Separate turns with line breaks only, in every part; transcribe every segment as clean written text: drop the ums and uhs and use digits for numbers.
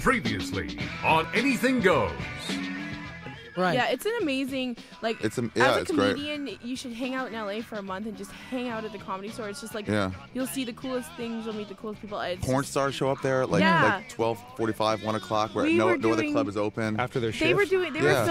Previously on Anything Goes.
Right.
Yeah, it's an amazing, like,
It's
as a comedian, you should hang out in LA for a month and just hang out at the Comedy Store. It's just like, you'll see the coolest things, you'll meet the coolest people.
Porn stars show up there at like 12:45, 1 o'clock, where no other club is open.
After their shift.
They were filming,
well,
they were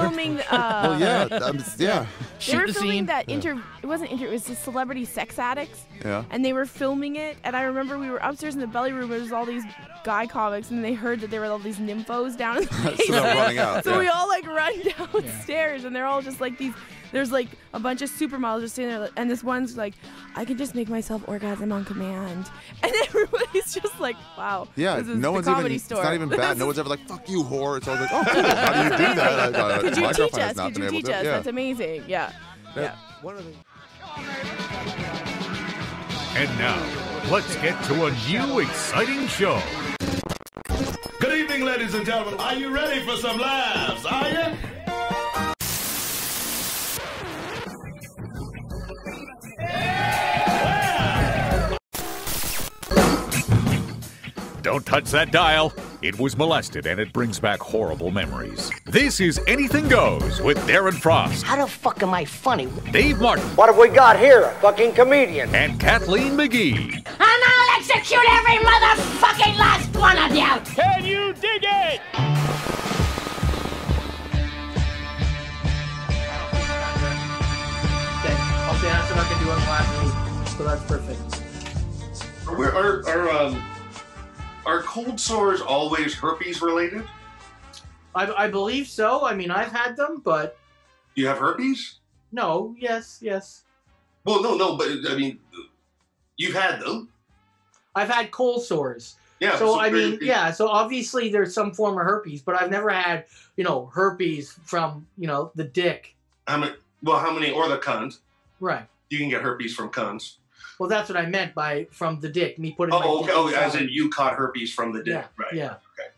filming that it wasn't it was the Celebrity Sex Addicts.
Yeah.
And they were filming it, and I remember we were upstairs in the belly room, there was all these guy comics, and they heard that there were all these nymphos down in the basement.
So they're running out.
So we all like run downstairs, and they're all just like these. There's like a bunch of supermodels just sitting there, and this one's like, I can just make myself orgasm on command, and everybody's just like, wow.
Yeah,
this is
no
the
one's
Comedy
even.
Store.
It's not even bad. No one's ever like, "Fuck you, whore." It's always like, "Oh, cool. How do you do that?"
Could
My
you teach
girlfriend
us?
has not
Could
been
you
able
teach
to.
us?
Yeah.
That's amazing. Yeah.
One of the.
And now, let's get to a new exciting show.
Good evening, ladies and gentlemen. Are you ready for some laughs? Are you?
Don't touch that dial. It was molested and it brings back horrible memories. This is Anything Goes with Darren Frost,
How the fuck am I funny?
Dave Martin,
What have we got here? A fucking comedian.
and Kathleen McGee.
And I'll execute every motherfucking last one of you!
Can you dig it?
Okay. I'll be honest, I'm not going to do it last week, so that's perfect.
Are cold sores always herpes related?
I believe so. I mean, I've had them, but
You have herpes?
no, yes.
Well, no, but I mean, you've had them.
I've had cold sores.
Yeah.
So, I mean, so obviously there's some form of herpes, but I've never had, herpes from, the dick.
How many, or the cunt.
Right.
You can get herpes from cunts.
Well, that's what I meant by from the dick. Me putting my
Oh,
dick
okay. Oh,
inside.
as in you caught herpes from the dick.
Yeah,
Right.
yeah.
Okay.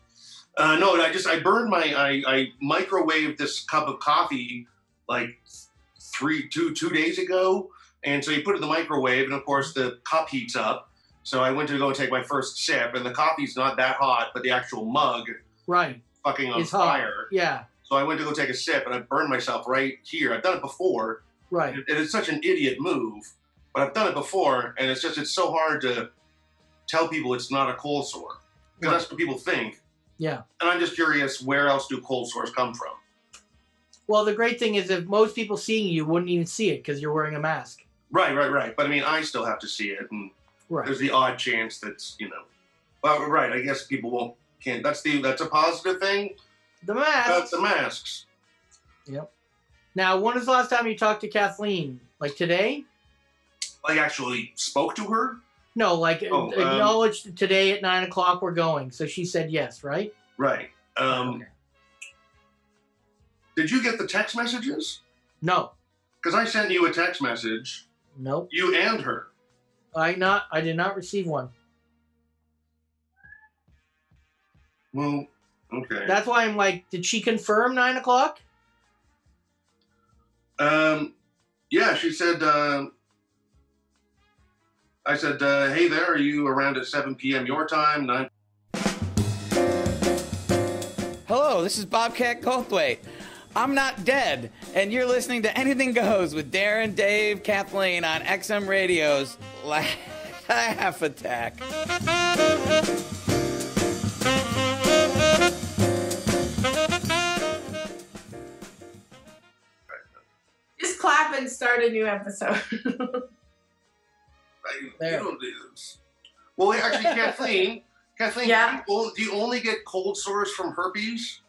No, I burned I microwaved this cup of coffee like 2 days ago. And so you put it in the microwave, and of course the cup heats up. So I went to go and take my first sip, and the coffee's not that hot, but the actual mug fucking on
It's hot.
fire.
Yeah.
So I went to go take a sip, and I burned myself right here. I've done it before.
Right.
And it's such an idiot move, but I've done it before, and it's so hard to tell people it's not a cold sore. Because that's what people think.
Yeah.
And I'm just curious, where else do cold sores come from?
Well, the great thing is if most people seeing you wouldn't even see it because you're wearing a mask.
Right. But I mean, I still have to see it, and there's the odd chance that's, Well, right, I guess people can't. That's a positive thing.
The mask.
That's the masks.
Yep. Now, when was the last time you talked to Kathleen? Like today?
Like actually spoke to her?
No, like acknowledged today at 9 o'clock we're going. So she said yes, right?
Right.
Okay.
Did you get the text messages?
No.
Because I sent you a text message.
Nope.
You and her.
I did not receive one.
Well, okay.
That's why I'm like, did she confirm 9 o'clock?
Yeah, she said, I said, hey there, are you around at 7 p.m. your time? 9.
Hello, this is Bobcat Goldthwait. I'm not dead, and you're listening to Anything Goes with Darren, Dave, Kathleen on XM Radio's Laugh Attack.
Just clap and start a new episode.
You don't do this. Well, actually, Kathleen,
Yeah.
do you only get cold sores from herpes?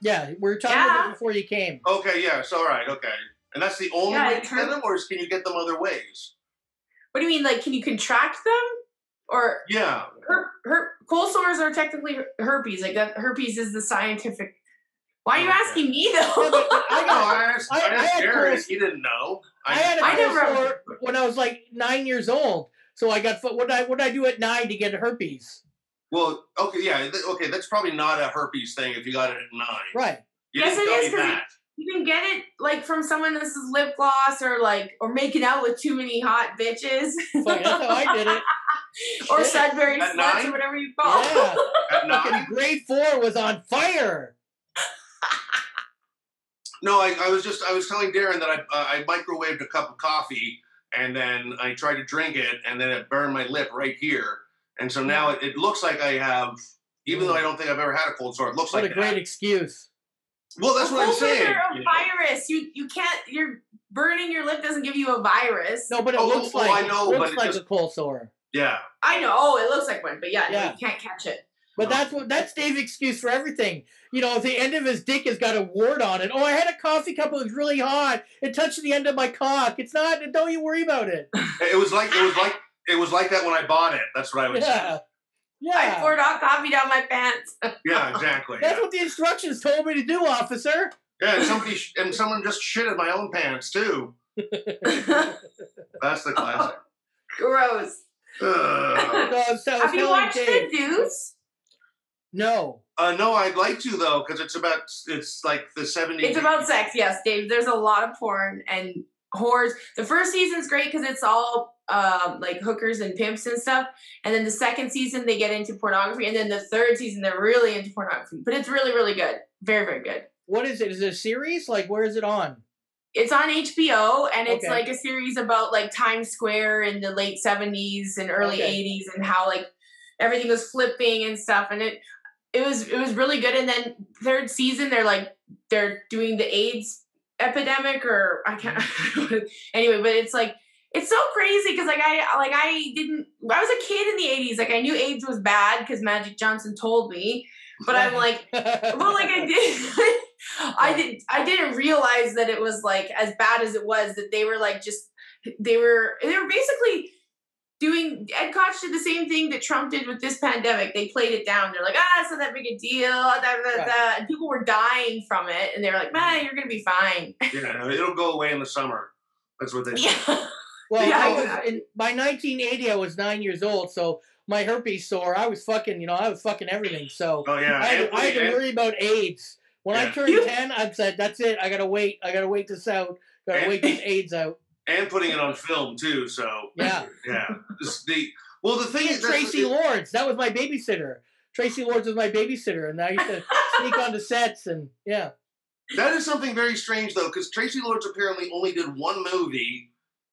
Yeah, we were talking about it before you came.
Okay, yes, all right, okay. And that's the only way to get them, or can you get them other ways?
What do you mean, like, can you contract them? Or
Yeah.
Cold sores are technically herpes. Like, that herpes is the scientific. Why are you asking me, though?
I asked Darren if he didn't know.
I had a cold sore when I was like 9 years old. So I got, what did I do at 9 to get herpes?
Well, okay, yeah, okay, that's probably not a herpes thing if you got it at 9.
Right.
Yes, it is, because you can get it, like, from someone else's lip gloss or making out with too many hot bitches.
Funny, that's how I did it.
Or Sudbury
At
sluts
9?
or whatever you call it.
Yeah.
At 9?
Grade 4 was on fire.
No, I was telling Darren that I microwaved a cup of coffee and then I tried to drink it and then it burned my lip right here. And so now it looks like I have, even though I don't think I've ever had a cold sore, it looks like
What a great excuse.
Well, that's what I'm saying.
A virus. You can't. You're burning your lip doesn't give you a virus.
No, but it looks like
I know,
looks
but
like
just,
a cold sore.
Yeah.
I know. Oh, it looks like one, but yeah,
Yeah.
No, you can't catch it.
But that's Dave's excuse for everything. You know, the end of his dick has got a wart on it. Oh, I had a coffee cup. It was really hot. It touched the end of my cock. It's not. Don't you worry about it.
It was like that when I bought it. That's what I was saying.
Yeah.
I poured hot coffee down my pants.
Yeah, exactly.
That's what the instructions told me to do, officer.
Yeah, and someone just shit in my own pants too. That's the classic.
Gross.
Have
you watched The Deuce?
No.
No, I'd like to though, because it's like the 70s.
It's about sex, yes, Dave. There's a lot of porn and whores. The first season's great because it's all like hookers and pimps and stuff. And then the second season they get into pornography, and then the third season they're really into pornography. But it's really, really good. Very, very good.
What is it? Is it a series? Like, where is it on?
It's on HBO, and it's like a series about like Times Square in the late 70s and early 80s, and how like everything was flipping and stuff. And it was really good. And then third season they're doing the AIDS epidemic, or I can't anyway. But it's like it's so crazy because I was a kid in the 80s. Like I knew AIDS was bad because Magic Johnson told me. But I'm like, well, like I didn't realize that it was like as bad as it was, that they were like they were basically doing, Ed Koch did the same thing that Trump did with this pandemic. They played it down. They're like, it's not that big a deal. And people were dying from it. And they were like, man, you're going to be fine.
Yeah, it'll go away in the summer. That's what they said.
Well, by 1980, I was 9 years old. So my herpes sore, I was fucking everything. So I had to worry about AIDS. When I turned 10, I said, that's it. I got to wait. I got to wait this out. Got to wait this AIDS out.
And putting it on film, too. So, yeah. The thing is,
Tracy Lords, that was my babysitter. Tracy Lords was my babysitter. And I used to sneak onto sets and, yeah.
That is something very strange, though, because Tracy Lords apparently only did one movie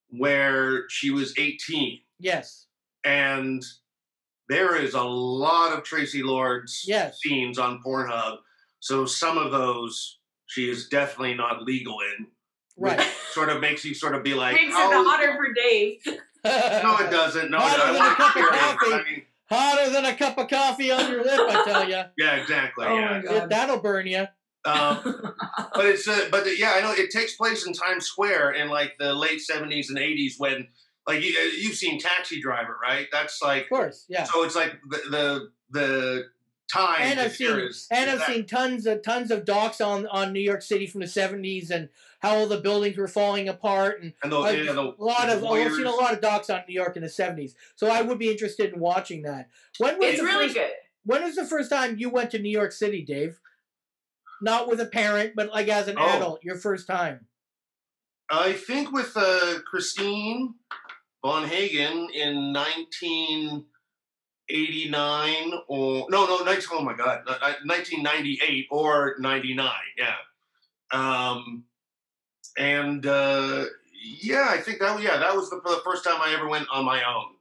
where she was 18.
Yes.
And there is a lot of Tracy Lords scenes on Pornhub. So some of those she is definitely not legal in.
Right.
Which sort of makes you sort of be like,
makes it hotter for Dave.
No, it doesn't. No,
hotter than a cup of coffee. Hotter than a cup of coffee on your lip, I tell you.
Yeah, exactly.
Oh my God. That'll burn you.
But I know it takes place in Times Square in like the late 70s and 80s when, like, you've seen Taxi Driver, right? That's like,
of course, yeah.
So it's like the time.
And I've seen tons of docs on New York City from the 70s and how all the buildings were falling apart, and I've seen a lot of docs on New York in the 70s. So I would be interested in watching that. It's really good. When was the first time you went to New York City, Dave? Not with a parent, but like as an adult, your first time.
I think with Christine Von Hagen in 1989 or oh my God, 1998 or 99, yeah. I think that was the first time I ever went on my own,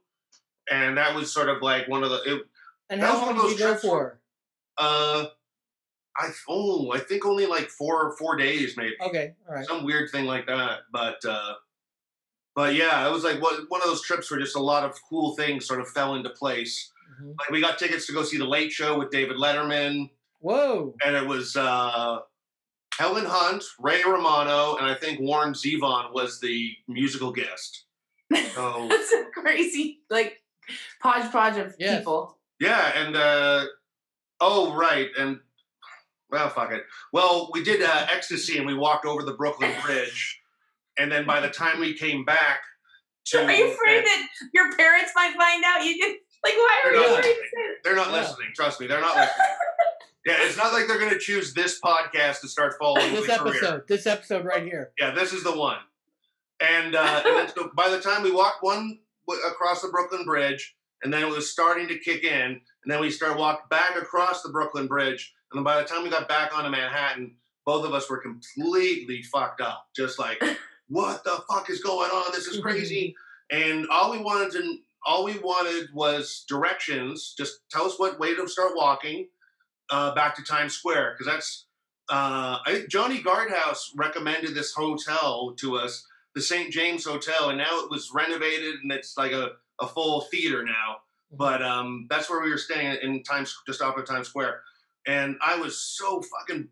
and that was sort of like one of the.
And how long did you go for?
I think only like four days maybe.
Okay, all right.
Some weird thing like that, but yeah, it was like one of those trips where just a lot of cool things sort of fell into place. Mm-hmm. Like we got tickets to go see The Late Show with David Letterman.
Whoa!
And it was Helen Hunt, Ray Romano, and I think Warren Zevon was the musical guest. So,
that's a crazy like hodgepodge of people.
Yeah, and right, and. Well, fuck it. Well, we did Ecstasy, and we walked over the Brooklyn Bridge, and then by the time we came back to...
Are you afraid that your parents might find out? You just, like, why are you afraid to say it?
They're not listening. Trust me, they're not listening. Yeah, it's not like they're going to choose this podcast to start following
this episode right here.
Yeah, this is the one. And then so by the time we walked across the Brooklyn Bridge, and then it was starting to kick in, and then we started walking back across the Brooklyn Bridge, and then by the time we got back onto Manhattan, both of us were completely fucked up. Just like, what the fuck is going on? This is crazy. And all we wanted was directions. Just tell us what way to start walking back to Times Square, because that's. I think Johnny Guardhouse recommended this hotel to us, the St. James Hotel, and now it was renovated and it's like a full theater now. But that's where we were staying in just off of Times Square, and I was so fucking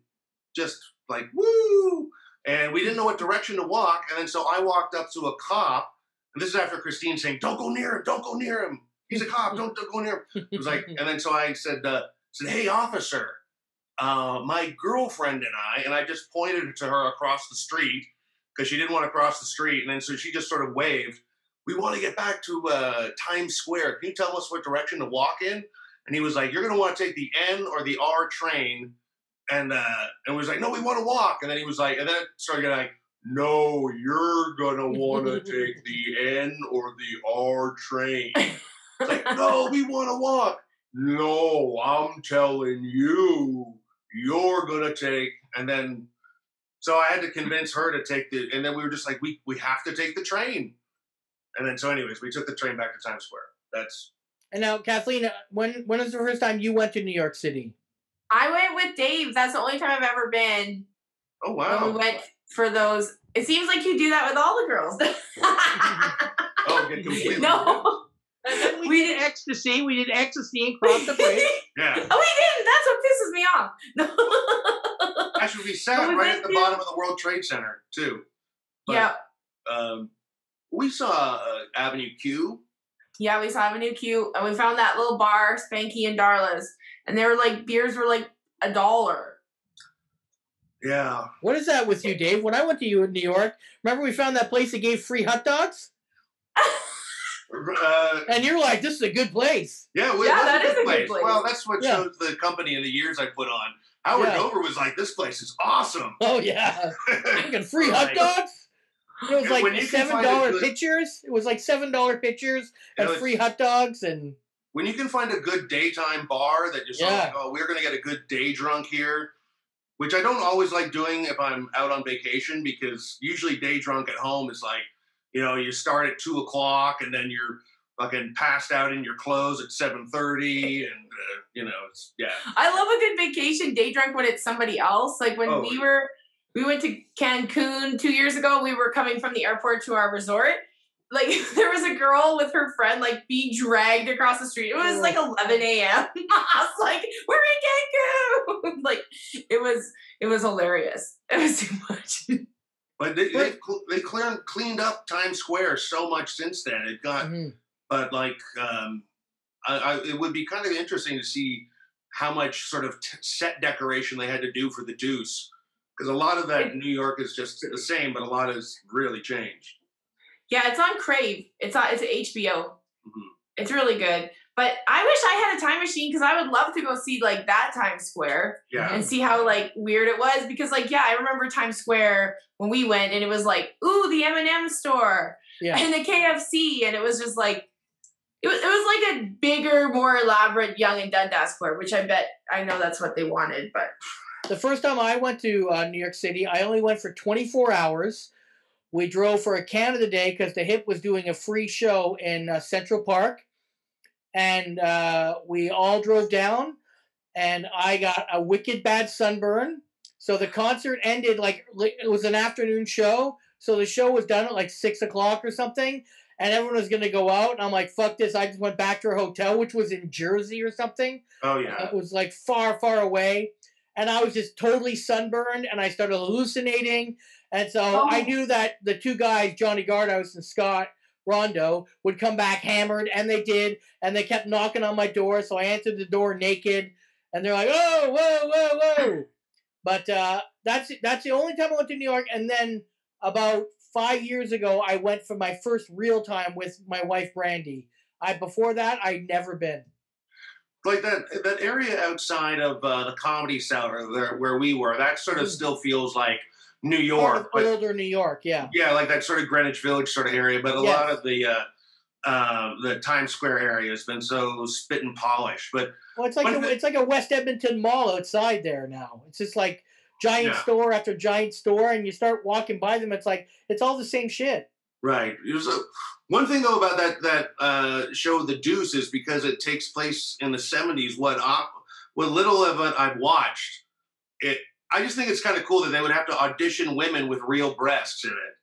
just like woo, and we didn't know what direction to walk, and then so I walked up to a cop, and this is after Christine saying, "Don't go near him, don't go near him. He's a cop. Don't go near him." It was like, and then so I said, "Hey, officer, my girlfriend and I just pointed to her across the street because she didn't want to cross the street, and then so she just sort of waved. We want to get back to Times Square. Can you tell us what direction to walk in?" And he was like, "You're going to want to take the N or the R train." And we was like, "No, we want to walk." And then he was like, and then it started getting like, "No, you're going to want to take the N or the R train." It's like, "No, we want to walk." "No, I'm telling you, you're going to take." And then, so I had to convince her to take and then we were just like, we have to take the train. And then, so anyways, we took the train back to Times Square.
And now, Kathleen, when was the first time you went to New York City?
I went with Dave. That's the only time I've ever been.
Oh, wow.
When we went for those. It seems like you do that with all the girls.
Oh, get completely.
No.
And then we did ecstasy. We did ecstasy and crossed the bridge.
Yeah.
Oh, we didn't. That's what pisses me off. No.
Actually, we sat right at the bottom of the World Trade Center, too. But,
yeah.
We saw Avenue Q.
Yeah, we saw Avenue Q, and we found that little bar, Spanky and Darla's, and they were like, beers were like $1.
Yeah.
What is that with you, Dave? When I went to you in New York, remember we found that place that gave free hot dogs? And you're like, "This is a good place."
Yeah,
that is a good place.
Well, that's what shows the company and the years I put on. Howard Dover was like, "This place is awesome."
Oh, yeah. Fucking free hot dogs? It was like $7 pitchers. It was like $7 pitchers and free hot dogs. And
when you can find a good daytime bar that just like, "Oh, we're going to get a good day drunk here," which I don't always like doing if I'm out on vacation, because usually day drunk at home is like, you know, you start at 2:00 and then you're fucking passed out in your clothes at 7:30, and you know, it's
I love a good vacation day drunk when it's somebody else. Like when we went to Cancun 2 years ago. We were coming from the airport to our resort. Like there was a girl with her friend, like being dragged across the street. It was like 11 a.m. I was like, "We're in Cancun!" Like it was hilarious. It was too much.
But they cleaned up Times Square so much since then. It got, but like, it would be kind of interesting to see how much sort of set decoration they had to do for the Deuce, because a lot of that in New York is just the same, but a lot has really changed.
Yeah, it's on Crave. It's HBO. Mm-hmm. It's really good. But I wish I had a time machine, because I would love to go see like that Times Square and see how like weird it was. Because like, I remember Times Square when we went, and it was like, ooh, the M&M store and the KFC, and it was just like, it was like a bigger, more elaborate Young and Dundas Square, which I know that's what they wanted. But
the first time I went to New York City, I only went for 24 hours. We drove for a Canada Day because the Hip was doing a free show in Central Park. And we all drove down, and I got a wicked bad sunburn. So the concert ended it was an afternoon show. So the show was done at like 6:00 or something, and everyone was going to go out. And I'm like, fuck this. I just went back to our hotel, which was in Jersey or something.
Oh, yeah.
It was like far, far away. And I was just totally sunburned, and I started hallucinating. And so I knew that the two guys, Johnny Guardhouse and Scott Rondo, would come back hammered, and they did, and they kept knocking on my door, so I answered the door naked, and they're like, "Oh, whoa, whoa, whoa." But that's the only time I went to New York. And then about 5 years ago, I went for my first real time with my wife, Brandy. Before that, I'd never been.
Like that area outside of the Comedy Cellar where we were, that sort of still feels like New York.
Older New York, yeah.
Yeah, like that sort of Greenwich Village sort of area. But a lot of the the Times Square area has been so spit and polished. But
it's like a West Edmonton mall outside there now. It's just like giant store after giant store, and you start walking by them. It's like it's all the same shit.
Right. One thing though about that show, The Deuce, is because it takes place in the 70s. What little of it I've watched, I just think it's kind of cool that they would have to audition women with real breasts in it.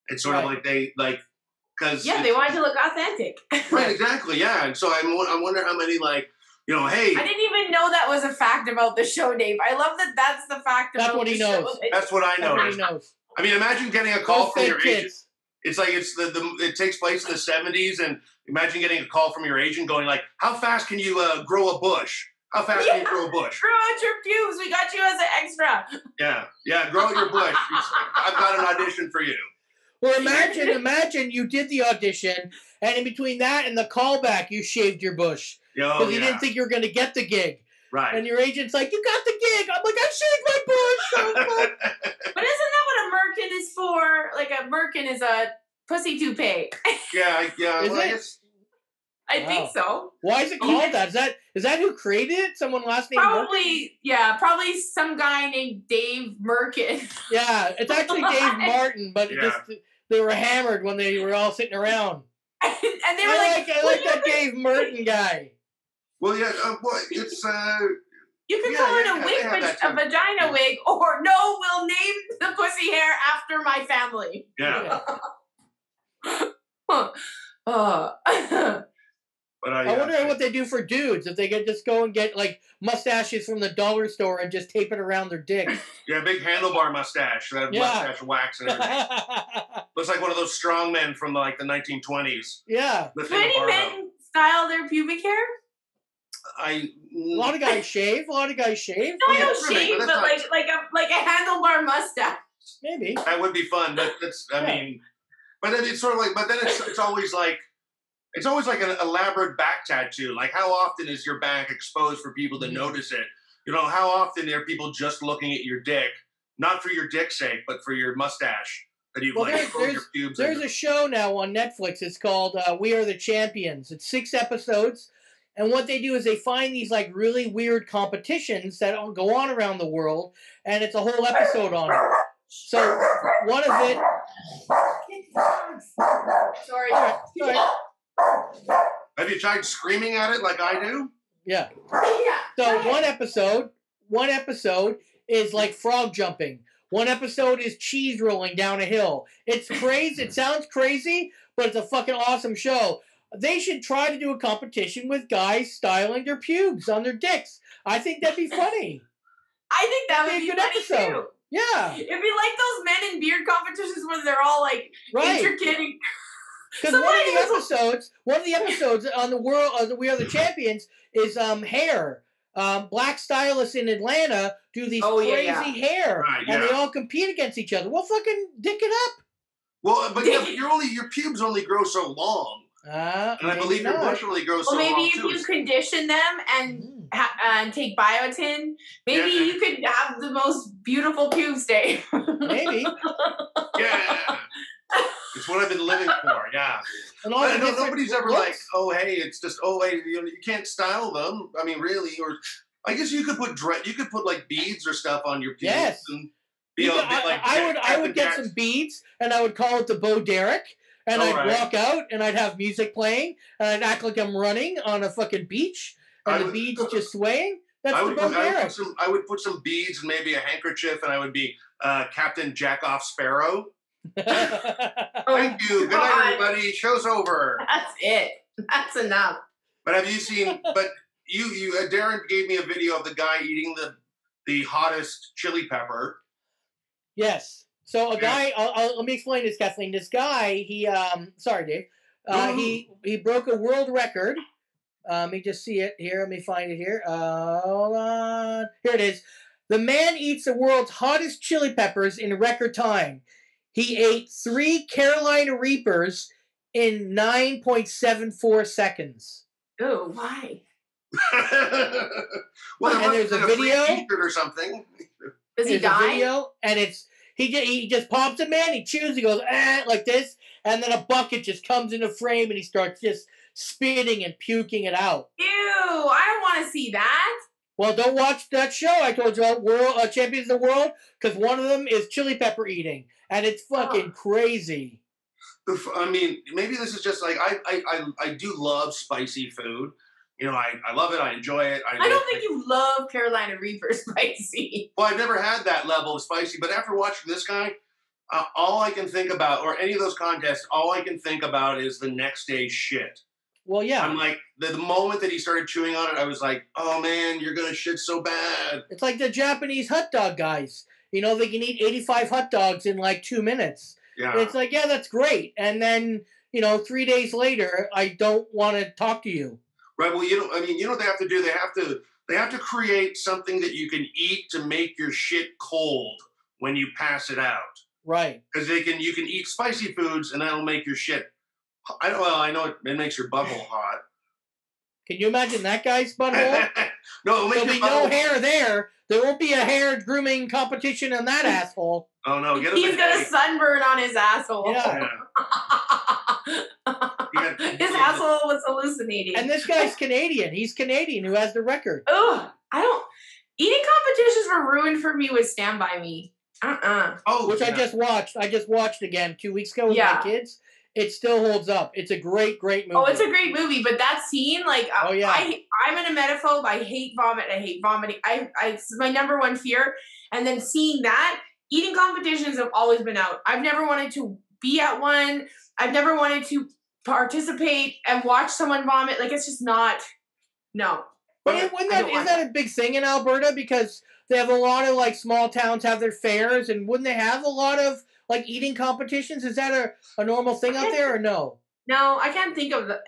It's sort of like because
they wanted to look authentic.
Right. Exactly. Yeah. And so I wonder how many hey.
I didn't even know that was a fact about the show, Dave. I love that that's the fact about the show. That's what he knows.
That's what I know. That's what he knows. I mean, imagine getting a call from your agent. It's like it takes place in the 70s, and imagine getting a call from your agent going like, "How fast can you grow a bush? How fast can you grow a bush?
Grow out your pubes. We got you as an extra."
Yeah, grow out your bush. I've got an audition for you.
Well, imagine you did the audition, and in between that and the callback, you shaved your bush because you didn't think you were going to get the gig.
Right.
And your agent's like, "You got the gig." I'm like, "I shaved my bush."
But isn't that what a merkin is for? Like a merkin is a pussy toupee.
Yeah.
I think so.
Why is it called that? Is that who created it? Someone last name?
Probably, Merkin? Probably some guy named Dave Merkin.
Yeah, it's actually Dave Martin, but they were hammered when they were all sitting around.
And they were I
like that Dave Martin guy.
Well, it's
you can call it a wig, a vagina wig, or no, we'll name the pussy hair after my family.
Yeah.
But I wonder what they do for dudes if they just go and get like mustaches from the dollar store and just tape it around their dick.
Yeah, big handlebar mustache. That mustache wax and everything. Looks like one of those strong men from the 1920s.
Yeah.
Do any men style their pubic hair?
A
lot of guys shave.
No, I don't shave, but like a handlebar mustache.
Maybe
that would be fun, but I mean, but then it's sort of it's always like. It's always like an elaborate back tattoo. Like, how often is your back exposed for people to notice it? How often are people just looking at your dick, not for your dick's sake, but for your mustache that you've your pubes.
There's a show now on Netflix. It's called We Are the Champions. It's 6 episodes, and what they do is they find these really weird competitions that go on around the world, and it's a whole episode on it. So one of it.
Sorry.
Have you tried screaming at it like I do?
Yeah. So one episode is like frog jumping. One episode is cheese rolling down a hill. It's crazy. It sounds crazy, but it's a fucking awesome show. They should try to do a competition with guys styling their pubes on their dicks. I think that'd be funny.
I think that would be a good episode. Too.
Yeah.
It'd be like those men in beard competitions where they're all intricate and...
Because one of the episodes on the world of the We Are the Champions is hair. Black stylists in Atlanta do these crazy hair, and they all compete against each other. Well, fucking dick it up.
Well, but your pubes only grow so long, and I believe your bush only grows so long.
Well, maybe if you condition them and take biotin, maybe you could have the most beautiful pubes, Dave.
Maybe.
Yeah. It's what I've been living for, yeah. And nobody's ever it's just, you can't style them. I mean, really, or I guess you could put beads or stuff on your pubes.
Yes.
And
I would get some beads, and I would call it the Bo Derek, and I'd walk out, and I'd have music playing, and I'd act like I'm running on a fucking beach, and the beads just swaying. That's the Bo Derek.
I would put some beads and maybe a handkerchief, and I would be Captain Jackoff Sparrow. Thank you. Good night, everybody. Show's over.
That's it. That's enough.
But have you seen? But you Darren gave me a video of the guy eating the hottest chili pepper.
Yes. So a guy. Let me explain this, Kathleen. This guy. He. Sorry, Dave. He broke a world record. Let me just see it here. Let me find it here. Hold on. Here it is. The man eats the world's hottest chili peppers in record time. He ate 3 Carolina Reapers in 9.74 seconds.
Oh, why?
Well,
and there's a video
or something.
Does he die?
A video, and he just pops him in. He chews. He goes like this, and then a bucket just comes into frame and he starts just spitting and puking it out.
Ew, I don't want to see that.
Well, don't watch that show I told you about, Champions of the World, because one of them is chili pepper eating, and it's fucking crazy.
I mean, maybe this is just like, I do love spicy food. You know, I love it. I enjoy it.
I don't think you love Carolina Reaper spicy.
Well, I've never had that level of spicy, but after watching this guy, all I can think about, or any of those contests, all I can think about is the next day's shit.
Well, yeah.
I'm like, the moment that he started chewing on it, I was like, oh man, you're going to shit so bad.
It's like the Japanese hot dog guys. You know, they can eat 85 hot dogs in like 2 minutes.
Yeah.
And it's like, yeah, that's great. And then, 3 days later, I don't want to talk to you.
Right. Well, you know what they have to do? They have to create something that you can eat to make your shit cold when you pass it out.
Right.
Because you can eat spicy foods and that'll make your shit. I know it makes your butthole hot.
Can you imagine that guy's butthole?
No,
there'll be no hair there. There won't be a hair grooming competition on that asshole.
Oh no,
he's got a sunburn on his asshole.
Yeah.
His asshole was hallucinating.
And this guy's Canadian. He's Canadian who has the record.
Ugh, eating competitions were ruined for me with Stand By Me.
Oh,
which I just watched. I just watched again 2 weeks ago with my kids. It still holds up. It's a great movie.
Oh, it's a great movie, but that scene, like, I'm an emetophobe. I hate vomit. I hate vomiting. It's my number one fear. And then seeing that, eating competitions have always been out. I've never wanted to be at one. I've never wanted to participate and watch someone vomit. Like, it's just not. No.
But isn't that a big thing in Alberta? Because they have a lot of, like, small towns have their fairs, and wouldn't they have a lot of, like, eating competitions? Is that a normal thing out there, or no?
No, I can't think of the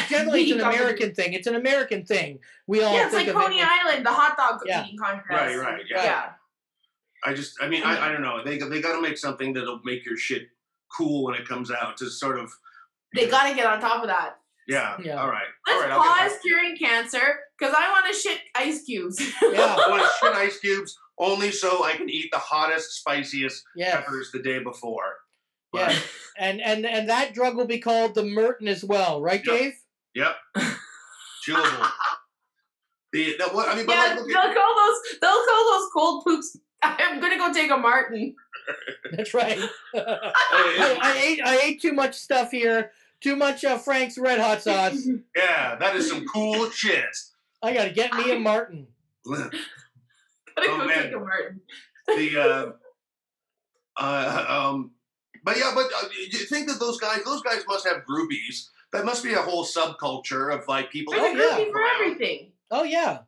generally it's an American thing. It's an American thing. We all
it's like Coney Island, the hot dog eating contest.
Right, yeah. I don't know. They got to make something that'll make your shit cool when it comes out. To sort of.
They got to get on top of that.
Yeah. All right.
Let's pause curing cancer because I want to shit ice cubes.
Yeah, I want to shit ice cubes only so I can eat the hottest, spiciest peppers the day before.
Yeah, and that drug will be called the Merton as well, right, Dave?
Yep. Chewable.
They'll call those cold poops. I'm gonna go take a Martin.
That's right. I ate too much stuff here. Too much Frank's Red Hot sauce.
Yeah, that is some cool shit.
I gotta get me a Martin.
Gotta go take a Martin.
But you think that those guys must have groupies. That must be a whole subculture of like people.
There's a groupie for everything.
Oh yeah.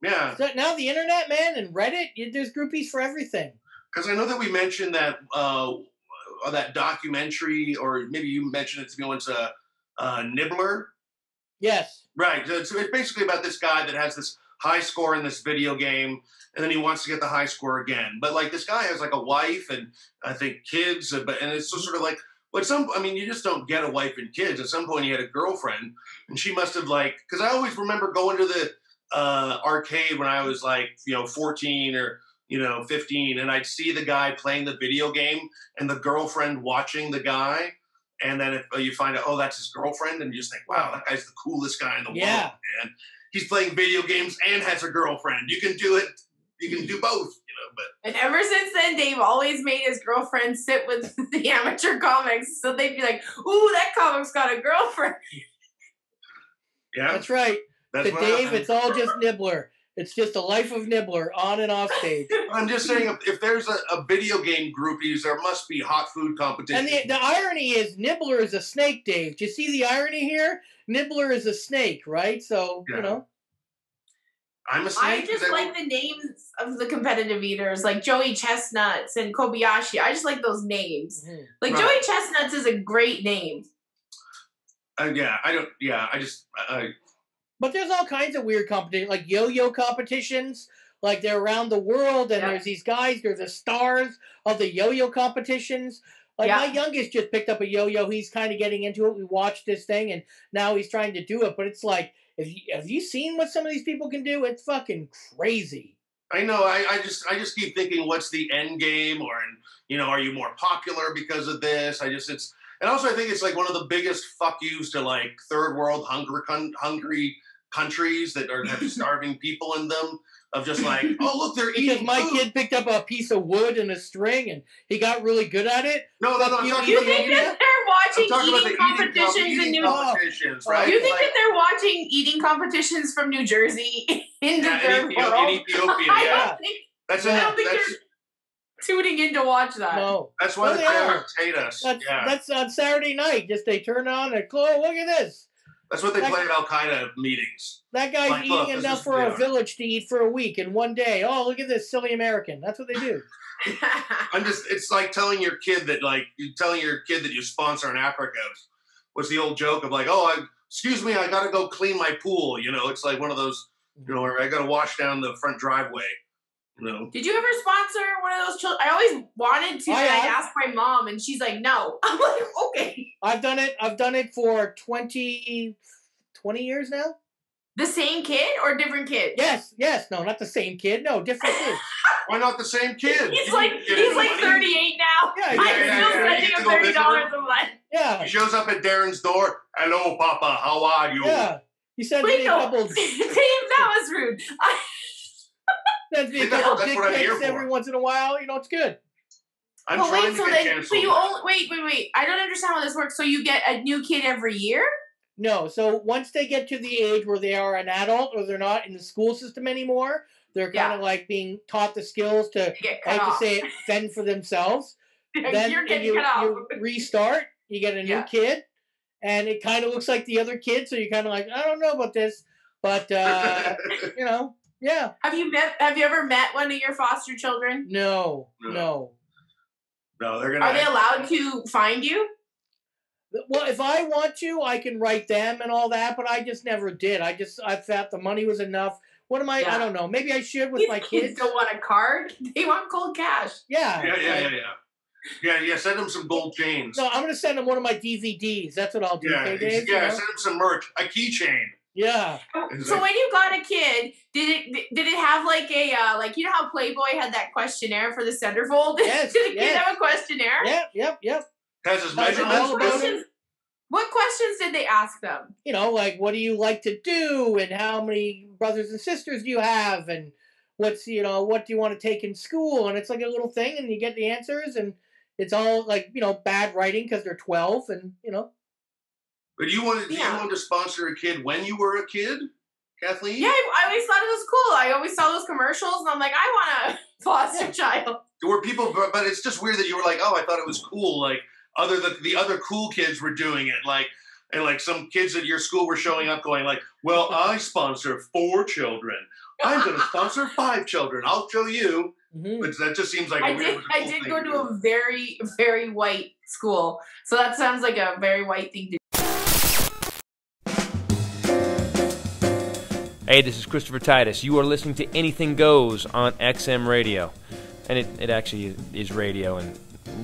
Yeah.
So now the internet, man, and Reddit, there's groupies for everything.
Because I know that we mentioned that that documentary, or maybe you mentioned it to me once, Nibbler.
Yes.
Right. So it's basically about this guy that has this high score in this video game, and then he wants to get the high score again. But like this guy has like a wife and I think kids, and it's just sort of like, you just don't get a wife and kids. At some point he had a girlfriend, and she must have because I always remember going to the arcade when I was 14 or 15, and I'd see the guy playing the video game and the girlfriend watching the guy. And then if you find out, that's his girlfriend, and you just think, wow, that guy's the coolest guy in the world, man. He's playing video games and has a girlfriend. You can do it. You can do both, But
and ever since then, Dave always made his girlfriend sit with the amateur comics, so they'd be like, "Ooh, that comic's got a girlfriend."
Yeah,
that's right. To Dave, it's all just Nibbler. It's just a life of Nibbler on and off stage.
I'm just saying, if there's a video game groupies, there must be hot food competition.
And the irony is, Nibbler is a snake, Dave. Do you see the irony here? Nibbler is a snake, right? So,
I'm a snake.
I just like the names of the competitive eaters, like Joey Chestnuts and Kobayashi. I just like those names. Mm-hmm. Joey Chestnuts is a great name.
But there's all kinds of weird competitions, like yo-yo competitions. Like, they're around the world, and there's these guys, they're the stars of the yo-yo competitions. Like, my youngest just picked up a yo-yo. He's kind of getting into it. We watched this thing, and now he's trying to do it. But it's like, have you seen what some of these people can do? It's fucking crazy.
I know. I just keep thinking, what's the end game? Or, are you more popular because of this? And also I think it's like one of the biggest fuck yous to like third world hungry countries that have starving people in them. Of just like, oh look, they're eating.
Because my kid picked up a piece of wood and a string, and he got really good at it.
No.
You think that they're watching eating competitions in New Jersey?
Right?
You think that they're watching eating competitions from New Jersey into their world?
In Ethiopia, yeah.
I don't think they're tuning in to watch that.
No,
that's why the parents hate us.
That's on Saturday night. Just they turn on and look at this.
That's what they play at Al Qaeda meetings.
That guy's eating enough for a village to eat for a week in one day. Oh, look at this silly American. That's what they do.
It's like telling your kid that you sponsor in Africa. What's the old joke of like, excuse me, I got to go clean my pool. It's like one of those, where I got to wash down the front driveway.
Did you ever sponsor one of those children? I always wanted to, and I asked my mom, and she's like, no. I'm like, okay.
I've done it for 20 years now.
The same kid or different kid?
Yes. No, not the same kid. No, different kids.
Why not the same kid?
He's like 38 now.
Yeah,
I'm still sending him $30 a month.
Yeah.
He shows up at Darren's door. Hello, Papa. How are you?
Yeah. He sends me a couple.
Dave, that was rude.
Sends me a couple dick pics every once in a while. It's good.
I'm trying to get canceled.
So you wait. I don't understand how this works. So you get a new kid every year?
No. So once they get to the age where they are an adult or they're not in the school system anymore, they're kind of like being taught the skills to, fend for themselves. Then you restart. You get a new kid, and it kind of looks like the other kid. So you're kind of like, I don't know about this, but Yeah.
Have you ever met one of your foster children?
No.
No, they're gonna.
Are they allowed to find you?
Well, if I want to, I can write them and all that, but I just never did. I thought the money was enough. What am I? I don't know. Maybe I should with my kids.
Don't want a card. They want cold cash.
Yeah.
Yeah. Send them some gold chains.
No, I'm gonna send them one of my DVDs. That's what I'll do.
Yeah,
okay, Dave?
send them some merch, a keychain.
Yeah.
So when you got a kid, did it have like a how Playboy had that questionnaire for the centerfold?
Yes.
Did the kid have a questionnaire?
Yep.
Has his measurements.
What questions did they ask them?
Like what do you like to do, and how many brothers and sisters do you have, and what do you want to take in school, and it's like a little thing, and you get the answers, and it's all like bad writing because they're 12, and
But you wanted to sponsor a kid when you were a kid, Kathleen?
Yeah, I always thought it was cool. I always saw those commercials, and I'm like, I want a foster child.
There were people, but it's just weird that you were like, oh, I thought it was cool. Like the other cool kids were doing it, and some kids at your school were showing up, going like, well, I sponsor 4 children. I'm going to sponsor 5 children. I'll show you. Mm-hmm. But that just seems like
I did go to a very, very white school, so that sounds like a very white thing to do.
Hey, this is Christopher Titus. You are listening to Anything Goes on XM Radio. And it actually is radio and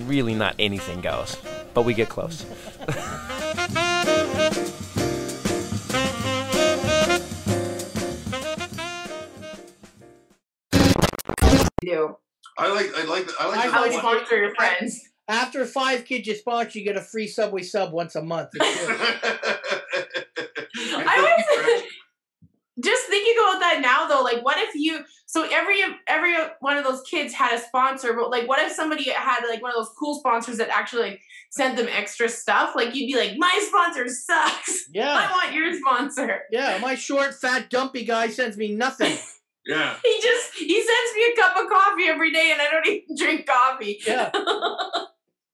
really not anything goes. But we get close.
I like
how you sponsor your friends.
After 5 kids you sponsor, you get a free Subway sub once a month.
Just thinking about that now, though, like, what if every one of those kids had a sponsor, but like, what if somebody had like one of those cool sponsors that actually like sent them extra stuff? Like, you'd be like, my sponsor sucks.
Yeah,
I want your sponsor.
Yeah, my short, fat, dumpy guy sends me nothing.
Yeah,
he sends me a cup of coffee every day, and I don't even drink coffee.
Yeah.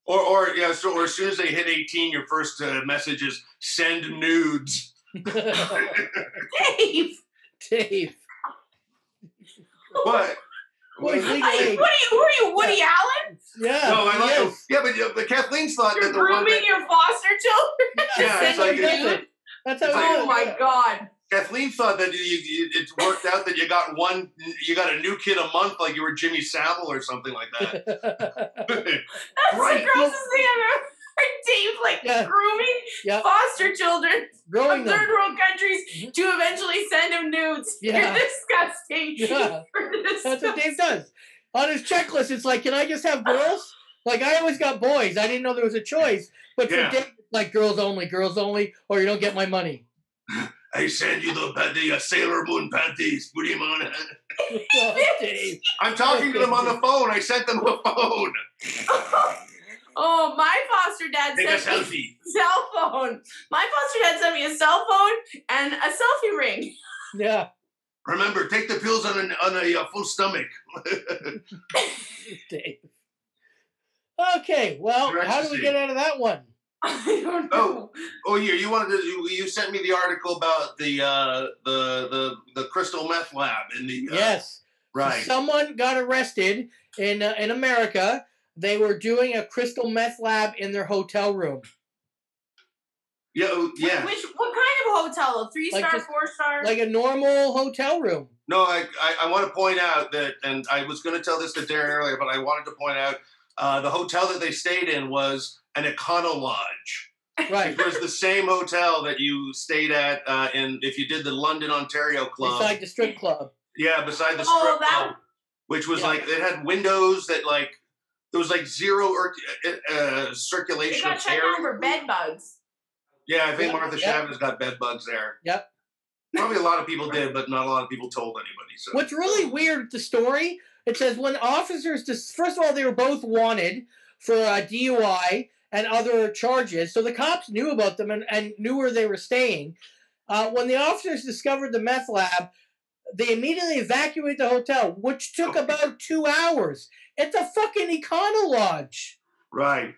Or as soon as they hit 18, your first message is send nudes.
Dave.
What?
Who are you, Woody Allen?
Yeah.
No, I like him. Yeah, but Kathleen's thought
You're
that the
grooming your foster children.
Yeah, it's like
that's how.
Oh my God.
Kathleen thought that it worked out that you got a new kid a month, like you were Jimmy Savile or something like that.
That's the grossest thing ever. Dave grooming foster children from third world countries to eventually send him nudes.
Yeah.
You're disgusting.
Yeah. That's what Dave does. On his checklist, it's like, can I just have girls? Like, I always got boys. I didn't know there was a choice. But for Dave, like, girls only, or you don't get my money.
I send you the Sailor Moon panties. Put him on it.
Dave.
I'm talking to them on the phone. I sent them a phone.
Oh, my foster dad
Take
sent
a selfie.
me a cell phone. My foster dad sent me a cell phone and a selfie ring.
Yeah.
Remember, take the pills on a full stomach.
Dave. Okay, well, how do we get out of that one?
I don't know.
Oh, you sent me the article about the crystal meth lab in the
yes.
Right.
So someone got arrested in America. They were doing a crystal meth lab in their hotel room.
Yeah.
What kind of hotel? A 3-star, 4-star?
Like a normal hotel room.
No, I want to point out that, and I was going to tell this to Darren earlier, but I wanted to point out the hotel that they stayed in was an Econo Lodge.
Right.
It was the same hotel that you stayed at if you did the London, Ontario club.
Beside the strip club.
Yeah, beside the strip club. Which was it had windows that there was zero circulation
of air. They got shut down for bed bugs.
Yeah, I think Martha Chavez got bed bugs there.
Yep.
Probably a lot of people did, but not a lot of people told anybody. So.
What's really weird with the story, it says when officers, first of all, they were both wanted for DUI and other charges, so the cops knew about them and knew where they were staying. When the officers discovered the meth lab, they immediately evacuated the hotel, which took about 2 hours. It's a fucking Econo Lodge.
Right.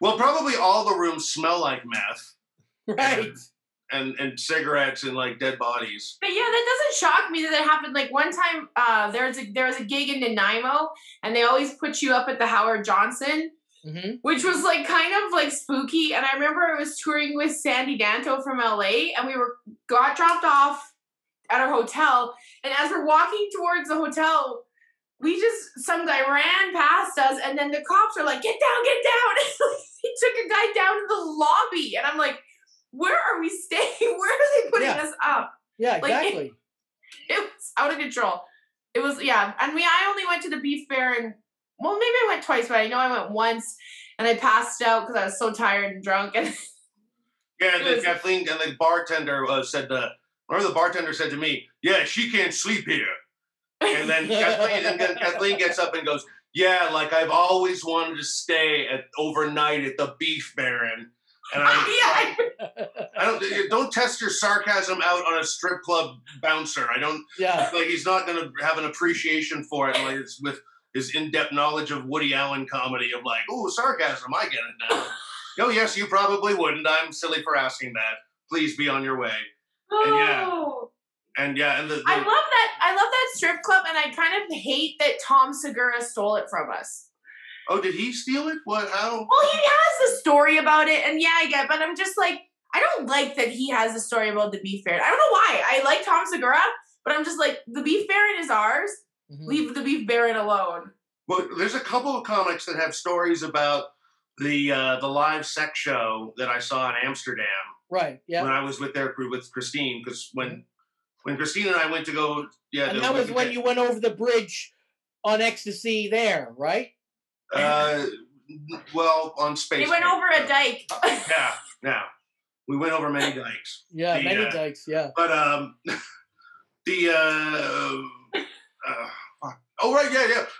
Well, probably all the rooms smell like meth.
Right.
And cigarettes and dead bodies.
But yeah, that doesn't shock me that it happened. Like one time, there was a gig in Nanaimo, and they always put you up at the Howard Johnson, which was kind of spooky. And I remember I was touring with Sandy Danto from LA, and we got dropped off at our hotel, and as we're walking towards the hotel, some guy ran past us, and then the cops are like, "Get down, get down!" He took a guy down to the lobby, and I'm like, where are we staying? Where are they putting us up?
Yeah, exactly.
It was out of control. It was, yeah. And I only went to the Beef Baron. Well, maybe I went twice, but I know I went once, and I passed out because I was so tired and drunk. And
Kathleen and the bartender remember the bartender said to me, "Yeah, she can't sleep here." And then Kathleen gets up and goes, "Yeah, I've always wanted to stay overnight at the Beef Baron." And I don't test your sarcasm out on a strip club bouncer. I don't.
Yeah.
He's not going to have an appreciation for it. It's with his in-depth knowledge of Woody Allen comedy of oh, sarcasm. I get it now. Oh yes, you probably wouldn't. I'm silly for asking that. Please be on your way.
Oh.
And I love
that. I love that strip club, and I kind of hate that Tom Segura stole it from us.
Oh, did he steal it? What? How?
Well, he has the story about it, and I get, but I'm just I don't like that he has the story about the Beef Baron. I don't know why. I like Tom Segura, but I'm just the Beef Baron is ours. Mm-hmm. Leave the Beef Baron alone.
Well, there's a couple of comics that have stories about the live sex show that I saw in Amsterdam.
Right. Yeah.
When I was with Christine, because when Christine and I went to go,
and that was when you went over the bridge on ecstasy there, right?
Well, on space.
They went over a dike.
Yeah. We went over many dikes.
Yeah, many dikes. Yeah.
But yeah.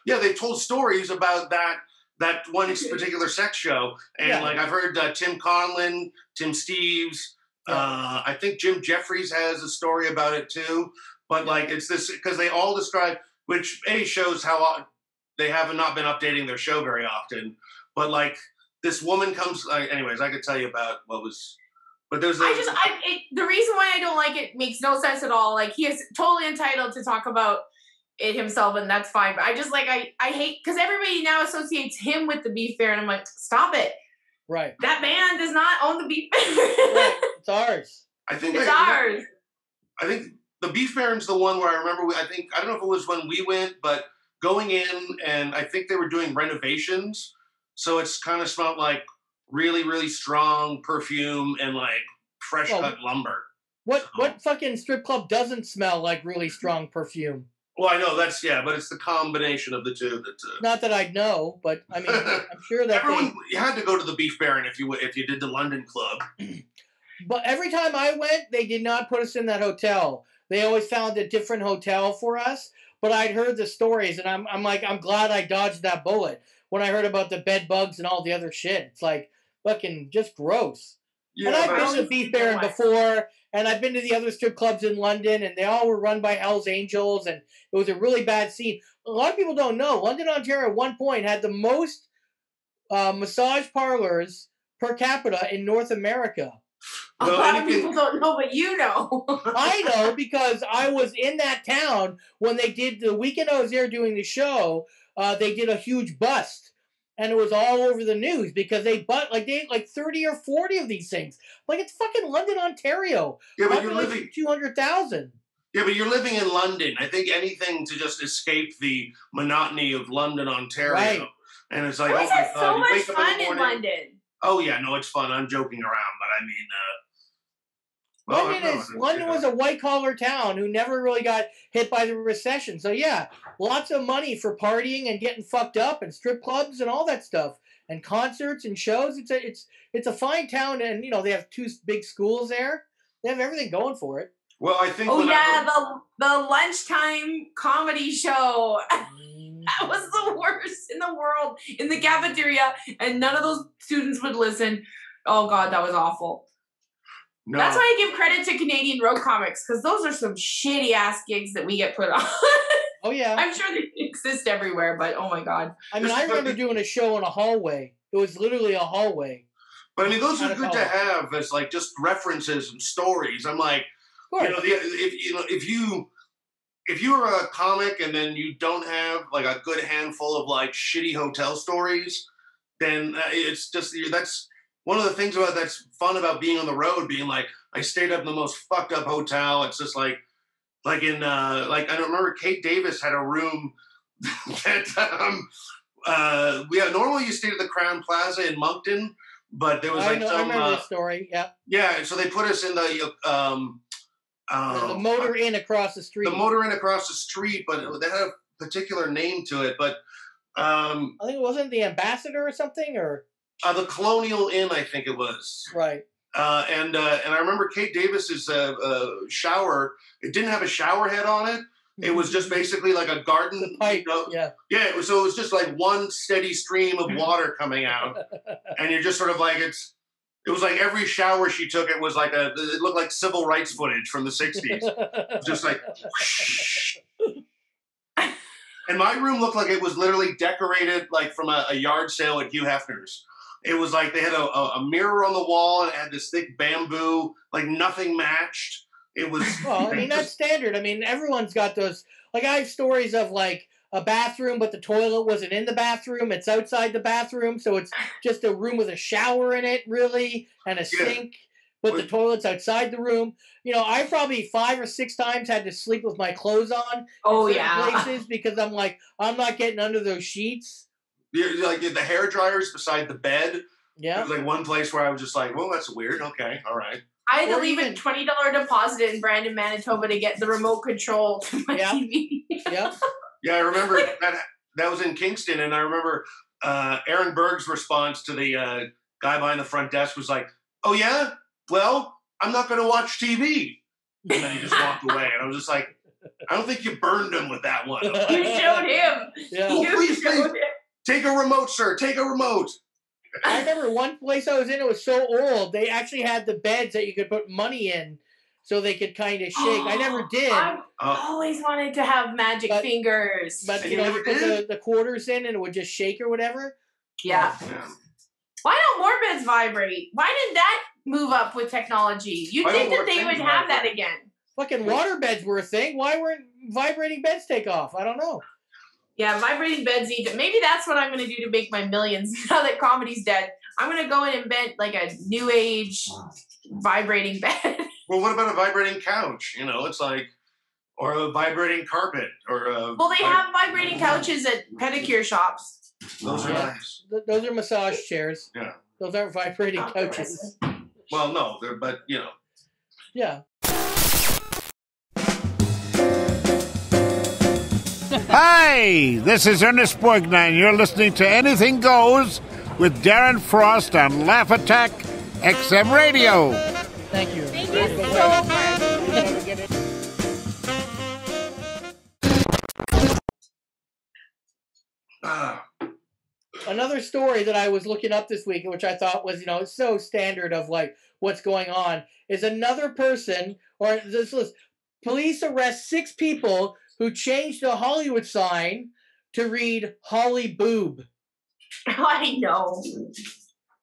They told stories about that one particular sex show, and I've heard Tim Conlon, Tim Steves. I think Jim Jeffries has a story about it too. But it's this because they all describe, which shows how they have not been updating their show very often. But this woman comes. Anyways, I could tell you about what was. But there's the
reason why I don't like it makes no sense at all. He is totally entitled to talk about it himself, and that's fine. But I just I hate because everybody now associates him with the Beef Baron. I'm like, stop it.
Right.
That man does not own the Beef Baron.
Right. It's ours.
I think
it's ours.
I think the Beef Baron's the one where I remember. I don't know if it was when we went, but going in, and I think they were doing renovations, so it's kind of smelled like really, really strong perfume and like fresh cut lumber.
What fucking strip club doesn't smell like really strong perfume?
Well, I know that's but it's the combination of the two that.
Not that I'd know, but I mean, I'm sure that
you had to go to the Beef Baron if you did the London club.
But every time I went, they did not put us in that hotel. They always found a different hotel for us. But I'd heard the stories, and I'm like, I'm glad I dodged that bullet when I heard about the bed bugs and all the other shit. It's like fucking just gross. Yeah, and I've been to the Beef Baron before, and I've been to the other strip clubs in London, and they all were run by Hell's Angels, and it was a really bad scene. A lot of people don't know, London, Ontario at one point had the most massage parlors per capita in North America.
A lot of people don't know, but you know.
I know because I was in that town when they did the weekend I was there doing the show. They did a huge bust. And it was all over the news because they had like 30 or 40 of these things. Like, it's fucking London, Ontario.
Yeah, but you're living
200,000.
Yeah, but you're living in London. I think anything to just escape the monotony of London, Ontario.
Right.
And it's like,
oh my God, so much fun in London.
Oh yeah, no, it's fun. I'm joking around, but I mean,
London was a white-collar town who never really got hit by the recession. So, yeah, lots of money for partying and getting fucked up and strip clubs and all that stuff and concerts and shows. It's a fine town, and, you know, they have 2 big schools there. They have everything going for it.
Well, I think...
Oh, yeah, the lunchtime comedy show. That was the worst in the world in the cafeteria, and none of those students would listen. Oh, God, that was awful. No. That's why I give credit to Canadian road comics, because those are some shitty ass gigs that we get put on.
Oh yeah,
I'm sure they exist everywhere, but oh my God.
I mean, I remember doing a show in a hallway. It was literally a hallway.
But I mean, those are good to have as like just references and stories. I'm like, you know, if you're a comic and then you don't have like a good handful of like shitty hotel stories, then it's just that's. One of the things that's fun about being on the road, being like, I stayed up in the most fucked up hotel. It's just like in I don't remember, Kate Davis had a room that normally you stayed at the Crown Plaza in Moncton, but there was
I remember the story. Yeah.
Yeah, so they put us in the
Motor Inn across the street.
The Motor Inn across the street, but they had a particular name to it. But
I think it wasn't the Ambassador or something, or.
The Colonial Inn, I think it was.
Right.
And I remember Kate Davis's shower. It didn't have a shower head on it. It was just basically like a garden.
The pipe. Yeah.
Yeah. It was just like one steady stream of water coming out, and you're just sort of like it was like every shower she took. It was like it looked like civil rights footage from the '60s. Just like. Whoosh. And my room looked like it was literally decorated like from a yard sale at Hugh Hefner's. It was like they had a mirror on the wall and it had this thick bamboo, like nothing matched. It was...
Well, I mean, that's standard. I mean, everyone's got those... Like, I have stories of, like, a bathroom, but the toilet wasn't in the bathroom. It's outside the bathroom, so it's just a room with a shower in it, really, and a sink. But the toilet's outside the room. You know, I probably 5 or 6 times had to sleep with my clothes on.
Oh,
in places because I'm like, I'm not getting under those sheets.
Like the hair dryers beside the bed.
Yeah.
There was like one place where I was just like, well, that's weird. Okay, all right.
I had to leave a $20 deposit in Brandon, Manitoba to get the remote control to my TV.
Yeah.
Yeah, I remember that was in Kingston, and I remember Aaron Berg's response to the guy behind the front desk was like, oh, yeah? Well, I'm not going to watch TV. And then he just walked away, and I was just like, I don't think you burned him with that one.
You showed him.
Yeah.
Oh, please, take a remote, sir. Take a remote.
I remember one place I was in, it was so old, they actually had the beds that you could put money in so they could kind of shake. I never did.
I always wanted to have magic fingers.
But, you know, you put the quarters in and it would just shake or whatever.
Yeah. Why don't more beds vibrate? Why didn't that move up with technology? You'd think that they would have that again.
Fucking water beds were a thing. Why weren't vibrating beds take off? I don't know.
Yeah, vibrating beds need to... Maybe that's what I'm going to do to make my millions now that comedy's dead. I'm going to go and invent like a new age vibrating bed.
Well, what about a vibrating couch? You know, it's like... Or a vibrating carpet. Or a...
Well, they have vibrating couches at pedicure shops.
Those are nice.
Those are massage chairs.
Yeah.
Those aren't vibrating couches.
Well, no, but you know.
Yeah.
Hi, this is Ernest Borgnine. You're listening to Anything Goes with Darren Frost on Laugh Attack XM Radio.
Thank you.
Thank you so much.
Another story that I was looking up this week, which I thought was, so standard of like what's going on, is another person, or this was, police arrest 6 people who changed a Hollywood sign to read Hollyboob.
I know.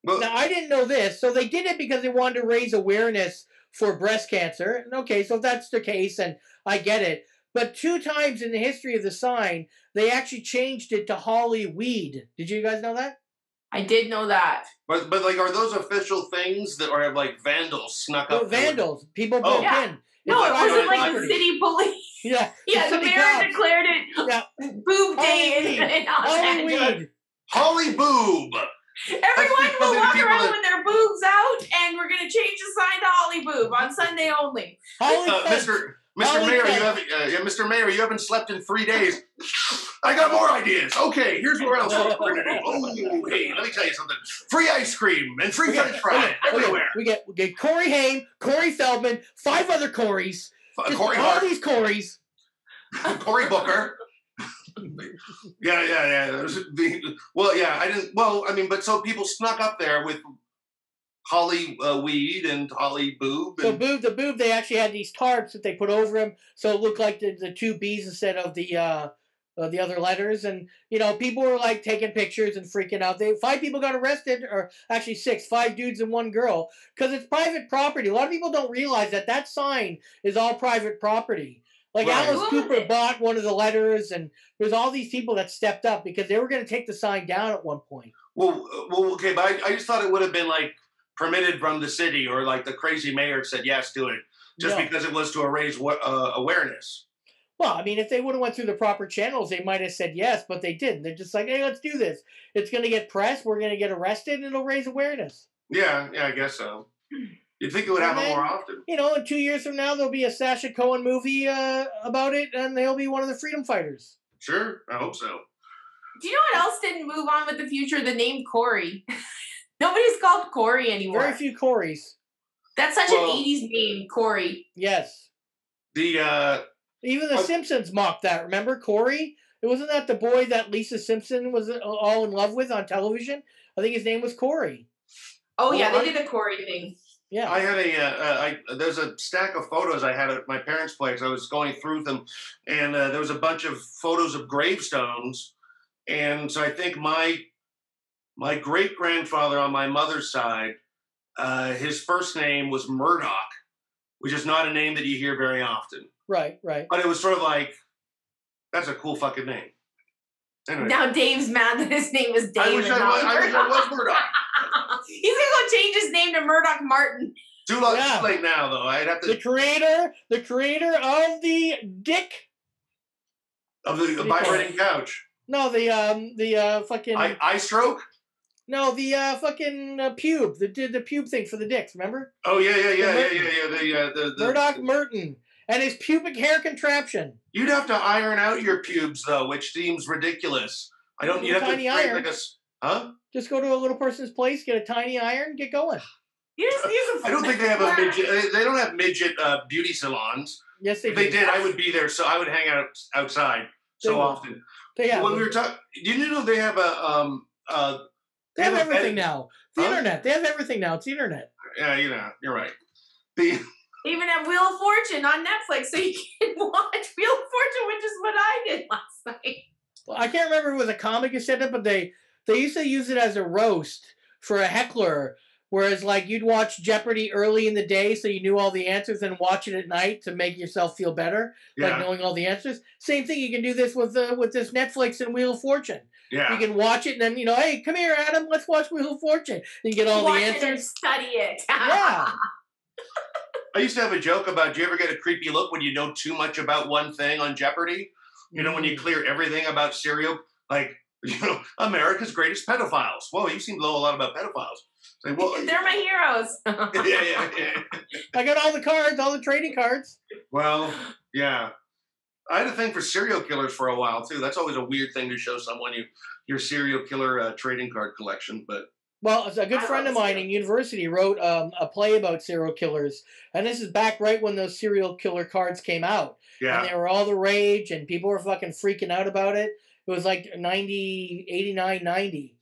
Now, I didn't know this, so they did it because they wanted to raise awareness for breast cancer. Okay, so if that's the case, and I get it. But 2 times in the history of the sign, they actually changed it to Hollyweed. Did you guys know that?
I did know that.
But like, are those official things that are like vandals snuck up?
Vandals. People broke in.
No, it wasn't like the city police.
Yeah.
Yeah, the mayor declared it Boob Day in Los Angeles.
Hollyboob.
Everyone will walk around with their boobs out, and we're going to change the sign to Hollyboob on Sunday only.
Mr. Mayor, you haven't slept in 3 days. I got more ideas. Okay, here's what else we're going to do. Oh, hey, let me tell you something. Free ice cream and free French fries everywhere.
We get Corey Haim, Corey Feldman, 5 other Corys.
Corey
all
Hart.
these Corys.
Cory Booker. Yeah. Well, yeah, I didn't. Well, I mean, but so people snuck up there with Hollyweed and Hollyboob.
So the boob, they actually had these tarps that they put over him, so it looked like the 2 B's instead of the other letters. And people were like taking pictures and freaking out. 5 people got arrested, or actually 6, 5 dudes and 1 girl, because it's private property. A lot of people don't realize that sign is all private property. Like Alice Cooper bought one of the letters, and there's all these people that stepped up because they were going to take the sign down at one point.
Well, okay, but I just thought it would have been like permitted from the city, or like the crazy mayor said yes to it, just because it was to raise awareness.
Well, I mean, if they would have went through the proper channels, they might have said yes, but they didn't. They're just like, hey, let's do this. It's going to get press, we're going to get arrested, and it'll raise awareness.
Yeah, I guess so. You'd think it would happen more often.
In 2 years from now, there'll be a Sacha Cohen movie about it, and they'll be one of the freedom fighters.
Sure, I hope so.
Do you know what else didn't move on with the future? The name Corey. Nobody's called Corey anymore.
Very few Corys.
That's such an 80s name, Corey.
Yes. Even the Simpsons mocked that. Remember Corey? It wasn't that the boy that Lisa Simpson was all in love with on television? I think his name was Corey.
Oh, yeah, they did a Corey thing.
Yeah.
I had there's a stack of photos I had at my parents' place. I was going through them, and there was a bunch of photos of gravestones. And so I think my great-grandfather on my mother's side, his first name was Murdoch, which is not a name that you hear very often.
Right.
But it was sort of like, that's a cool fucking name. Anyway.
Now Dave's mad that his name is Dave.
I wish I was Murdoch.
He's gonna go change his name to Murdoch Martin.
Too late now, though. I'd have to.
The creator of the dick.
Of the vibrating couch.
No, the fucking
eye stroke.
No, the fucking pube. The pube thing for the dicks. Remember?
Oh yeah. The
Murdoch Merton and his pubic hair contraption.
You'd have to iron out your pubes though, which seems ridiculous. I don't. You have
tiny
to
iron.
like huh?
Just go to a little person's place, get a tiny iron, get going.
I don't think they have a midget. They don't have midget beauty salons.
Yes, they do.
If they did, I would be there. So I would hang out outside often. When we were talking, did you know they have a
They have everything now. The internet. They have everything now. It's the internet.
Yeah, you're right.
They even have Wheel of Fortune on Netflix, so you can watch Wheel of Fortune, which is what I did last night.
Well, I can't remember if it was a comic who said it, but they used to use it as a roast for a heckler. Whereas, like, you'd watch Jeopardy early in the day so you knew all the answers, and watch it at night to make yourself feel better, like knowing all the answers. Same thing, you can do this with this Netflix and Wheel of Fortune.
Yeah.
You can watch it, and then, hey, come here, Adam, let's watch Wheel of Fortune. And you get all the answers.
Watch it and study it.
Yeah.
I used to have a joke about, do you ever get a creepy look when you know too much about one thing on Jeopardy? You know, when you clear everything about cereal, like, America's greatest pedophiles. Whoa, you seem to know a lot about pedophiles. Like, well,
they're my heroes.
yeah.
I got all the cards, all the trading cards.
Well, yeah. I had a thing for serial killers for a while too. That's always a weird thing to show someone your serial killer trading card collection. But
well, a good friend of mine in university wrote a play about serial killers, and this is back right when those serial killer cards came out.
Yeah,
and they were all the rage, and people were fucking freaking out about it. It was like 89, 90.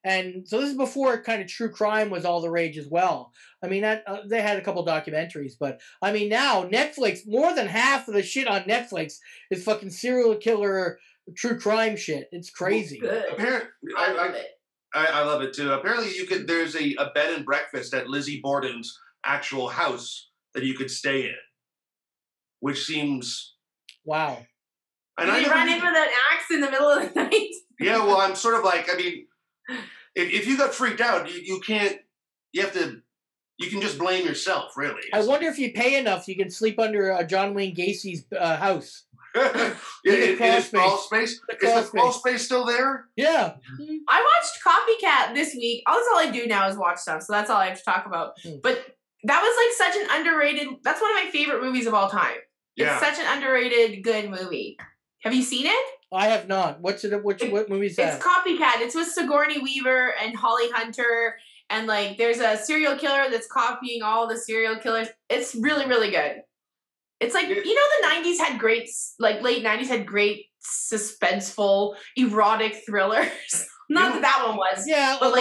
And so this is before kind of true crime was all the rage as well. I mean, they had a couple documentaries, but I mean now Netflix, more than half of the shit on Netflix is fucking serial killer true crime shit. It's crazy.
Apparently, I love it too. Apparently, there's a bed and breakfast at Lizzie Borden's actual house that you could stay in, which seems
wow.
And you run in with an axe in the middle of the night.
Yeah, well, I'm sort of like, I mean, if you got freaked out, you can't. You have to. You can just blame yourself, really.
I wonder if you pay enough, you can sleep under John Wayne Gacy's house.
Is crawl space? Is the crawl space still there?
Yeah.
I watched Copycat this week. That's all I do now is watch stuff, so that's all I have to talk about. But that was like such an underrated. That's one of my favorite movies of all time.
Yeah.
It's such an underrated good movie. Have you seen it?
I have not. What movie is that?
It's Copycat. It's with Sigourney Weaver and Holly Hunter, and like there's a serial killer that's copying all the serial killers. It's really, really good. It's like, you know, the 90s had great, like late 90s had great suspenseful, erotic thrillers. Not that one was.
Yeah,
but
a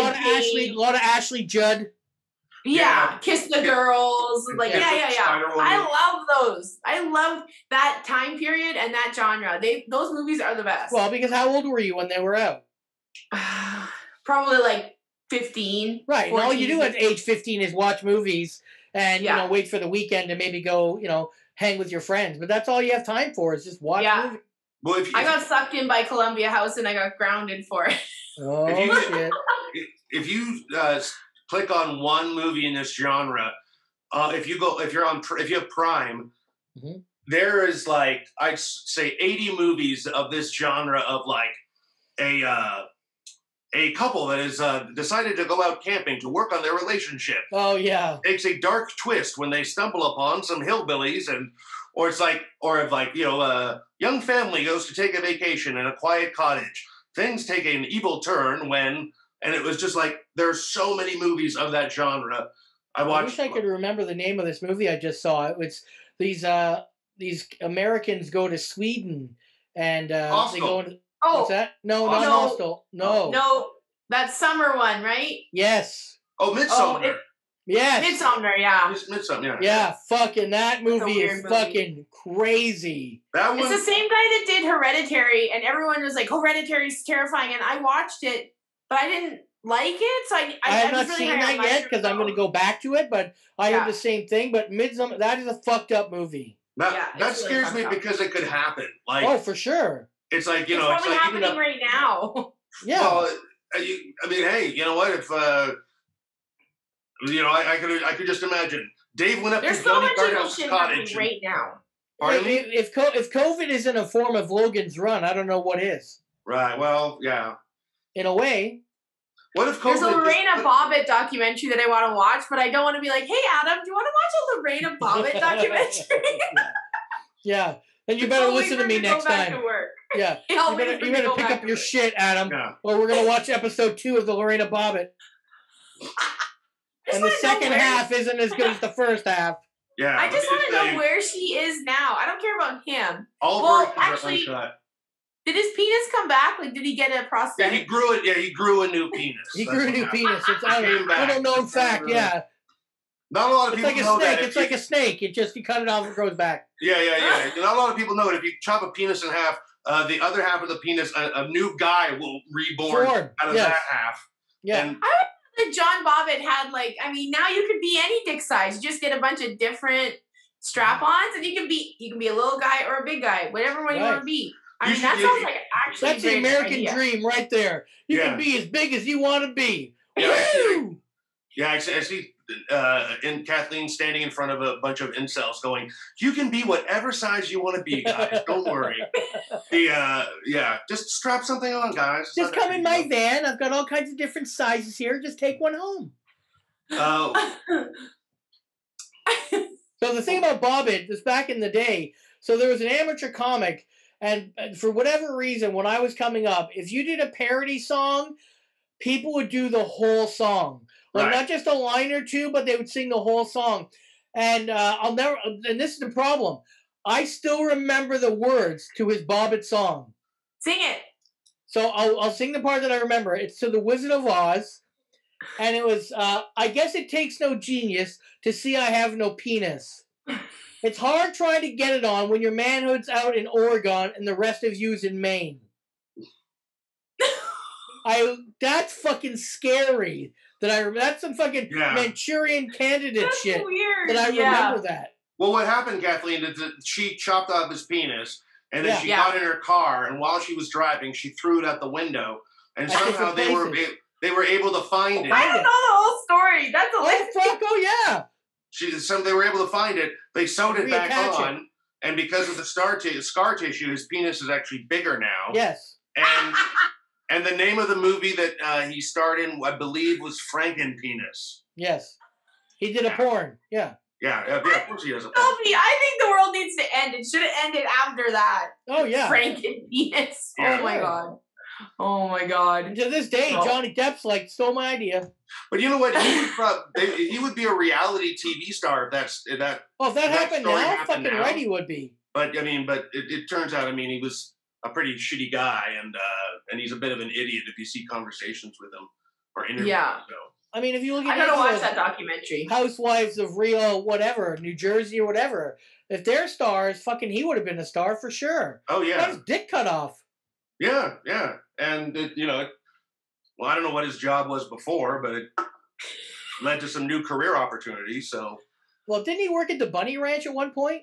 lot of Ashley Judd.
Yeah, Kiss the Girls. Like, yeah. I love those. I love that time period and that genre. Those movies are the best.
Well, because how old were you when they were out?
Probably like 15.
Right. 14, all you do at age 15 is watch movies and, you know, wait for the weekend to maybe go, you know, hang with your friends. But that's all you have time for is just watch movies.
Well,
I got sucked in by Columbia House and I got grounded for it.
Oh, shit.
If you click on one movie in this genre, if you have Prime, there is like, I'd say 80 movies of this genre of like a couple that has decided to go out camping to work on their relationship.
Oh yeah,
takes a dark twist when they stumble upon some hillbillies, or you know, a young family goes to take a vacation in a quiet cottage. Things take an evil turn and it was just like there's so many movies of that genre. I wish
I could remember the name of this movie I just saw. It was these Americans go to Sweden and they go into.
Oh,
what's that? No, not Hostel.
No, that summer one, right?
Yes.
Oh, Midsommar.
Yes.
Midsommar, yeah.
Midsommar, yeah.
Yeah, fucking that movie is fucking crazy.
That one.
It's the same guy that did Hereditary, and everyone was like, Hereditary's terrifying, and I watched it, but I didn't like it, so I
have not seen that yet because I'm going to go back to it, but I heard the same thing. But Midsommar, that is a fucked up movie.
That scares me because it could happen. Like,
oh, for sure.
It's like, you
it's
know,
probably
it's like
happening right now.
Yeah.
Well, I mean, hey, you know what? If you know, I could just imagine Dave went up to Johnny Guardhouse's cottage
right now.
If COVID isn't a form of Logan's Run, I don't know what is.
Right. Well, yeah.
In a way.
What if COVID?
There's a Lorena Bobbitt documentary that I want to watch, but I don't want to be like, hey, Adam, do you want to watch a Lorena Bobbitt documentary?
Yeah. Then you better listen to me next time. Yeah. You better pick up your shit, Adam.
Yeah.
Or we're going to watch episode 2 of the Lorena Bobbitt. And the second half isn't as good as the first half.
Yeah.
I just want to know where she is now. I don't care about him.
Well,
actually, did his penis come back? Like, did he get a prosthetic?
Yeah, he grew it. Yeah, he grew a new penis.
He grew a new penis. It's a little known fact, yeah.
Not a lot of people know that.
It's like a snake. It just, you cut it off and it grows back.
Yeah. Not a lot of people know it. If you chop a penis in half, the other half of the penis, a new guy will reborn out of that half.
Yeah.
And
I remember that John Bobbitt had now you could be any dick size. You just get a bunch of different strap-ons, and you can be a little guy or a big guy, whatever one you want to be. I mean, that sounds like actually
that's the American dream right there. You can be as big as you want to be.
Yeah, I see. And Kathleen standing in front of a bunch of incels going, you can be whatever size you want to be, guys. Don't worry. Just strap something on, guys.
Just come in my van. I've got all kinds of different sizes here. Just take one home. So the thing about Bobbitt is back in the day, so there was an amateur comic, and for whatever reason, when I was coming up, if you did a parody song, people would do the whole song. Like, not just a line or two, but they would sing the whole song. And and this is the problem. I still remember the words to his Bobbitt song.
Sing it.
So I'll sing the part that I remember. It's to the Wizard of Oz. And it was, I guess it takes no genius to see I have no penis. It's hard trying to get it on when your manhood's out in Oregon and the rest of you's in Maine. That's fucking scary. That's some fucking Manchurian Candidate shit.
Weird.
That I remember that.
Well, what happened, Kathleen, is that she chopped off his penis, and then she got in her car, and while she was driving, she threw it out the window, and somehow they were able to find it.
I don't know the whole story. That's hilarious.
They were able to find it. They sewed it back on, and because of the scar tissue, his penis is actually bigger now.
Yes.
And the name of the movie that he starred in, I believe, was Frankenpenis.
Yes. He did a porn. Yeah.
Yeah, of course he does a porn.
I think the world needs to end. It should have ended after that.
Oh, yeah.
Frankenpenis.
Yeah.
Oh, my God. Oh, my God.
And to this day, Johnny Depp's stole my idea.
But you know what? He would be a reality TV star if that
happened now, fucking
now.
right he would be.
But, it turns out, he was a pretty shitty guy, and he's a bit of an idiot if you see conversations with him or interviews.
Yeah.
So.
If you look at
I gotta watch that documentary.
Housewives of Rio, whatever, New Jersey or whatever, if they're stars, fucking he would have been a star for sure.
Oh, yeah.
Got his dick cut off.
Yeah. And, I don't know what his job was before, but it led to some new career opportunities, so.
Well, didn't he work at the Bunny Ranch at one point?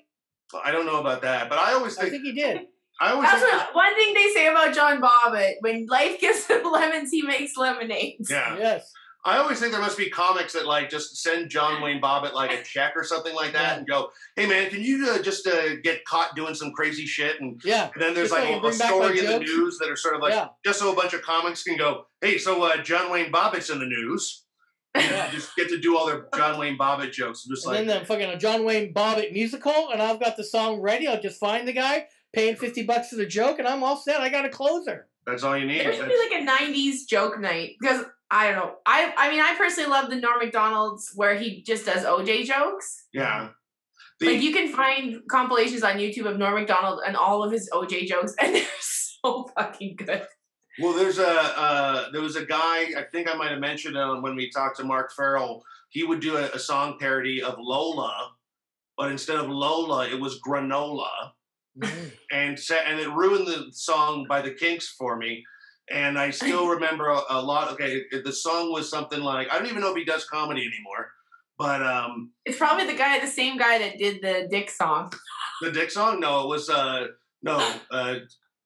I don't know about that, but I think
he did.
One thing they say about John Bobbitt: when life gives him lemons, he makes lemonades.
Yeah.
Yes.
I always think there must be comics that just send John Wayne Bobbitt a check or something like that, and go, "Hey man, can you just get caught doing some crazy shit?" And then there's a story in the news that are sort of just so a bunch of comics can go, "Hey, so John Wayne Bobbitt's in the news." And just get to do all their John Wayne Bobbitt jokes.
Then the fucking John Wayne Bobbitt musical, and I've got the song ready. I'll just find the guy, pay him $50 for the joke, and I'm all set. I got a closer.
That's all you need.
There should be a 90s joke night, because I don't know. I personally love the Norm Macdonald's where he just does OJ jokes.
Yeah.
You can find compilations on YouTube of Norm Macdonald and all of his OJ jokes, and they're so fucking good.
Well, there was a guy, I think I might have mentioned when we talked to Mark Farrell. He would do a song parody of Lola, but instead of Lola, it was Granola. Mm-hmm. And it ruined the song by the Kinks for me. And I still remember a lot. Okay, the song was something like, I don't even know if he does comedy anymore, but
it's probably the same guy that did the Dick song.
The Dick song? No, it was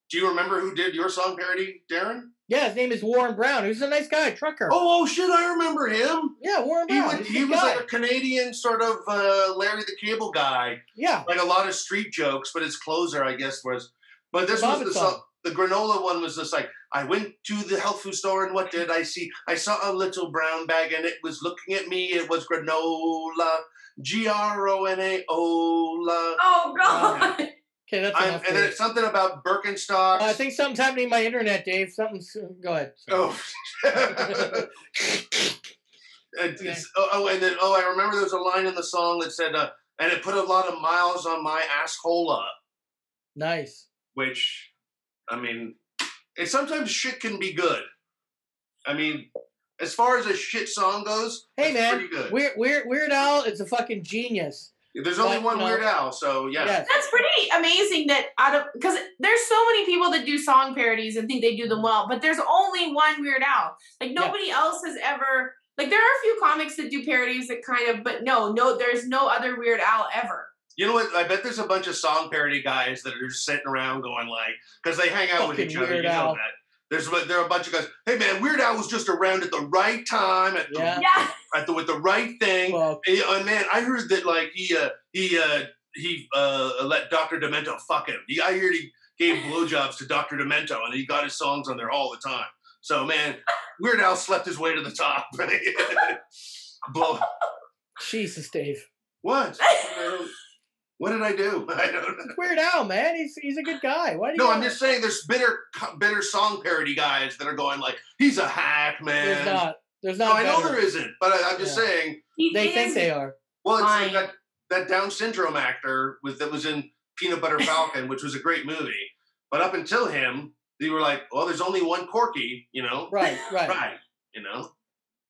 do you remember who did your song parody, Darren?
Yeah, his name is Warren Brown. He's a nice guy, trucker.
Oh shit, I remember him.
Yeah, Warren Brown.
He was like a Canadian sort of Larry the Cable Guy.
Yeah.
Like a lot of street jokes, but his closer, I guess, was. But this was the song. The Granola one was just I went to the health food store and what did I see? I saw a little brown bag and it was looking at me. It was granola. G-R-O-N-A-O-La.
Oh, God.
Okay, that's enough.
And then it's something about Birkenstocks.
I think something's happening to my internet, Dave. Go ahead.
Oh. And then I remember there was a line in the song that said, and it put a lot of miles on my asshola.
Nice.
Which, sometimes shit can be good. As far as a shit song goes,
hey man,
pretty good.
Weird Al is a fucking genius.
There's only one Weird Al, so yeah.
Yes.
That's pretty amazing because there's so many people that do song parodies and think they do them well, but there's only one Weird Al. Nobody else has ever, there are a few comics that do parodies that but no, there's no other Weird Al ever.
You know what? I bet there's a bunch of song parody guys that are just sitting around going because they hang out with each other. You know that. There are a bunch of guys. Hey man, Weird Al was just around at the right time with the right thing. Well, and man, I heard that he let Dr. Demento fuck him. I heard he gave blowjobs to Dr. Demento, and he got his songs on there all the time. So man, Weird Al slept his way to the top.
Jesus, Dave.
What? What did I do? I don't know.
It's Weird Al, man. He's a good guy. Why do you?
No, I'm just saying. There's bitter song parody guys that are going like, he's a hack, man.
There's not. There's
No,
not.
I know there isn't, but I'm just saying.
They think they are.
Well, it's like that Down syndrome actor that was in Peanut Butter Falcon, which was a great movie. But up until him, they were like, well, there's only one Corky, you know?
Right.
You know?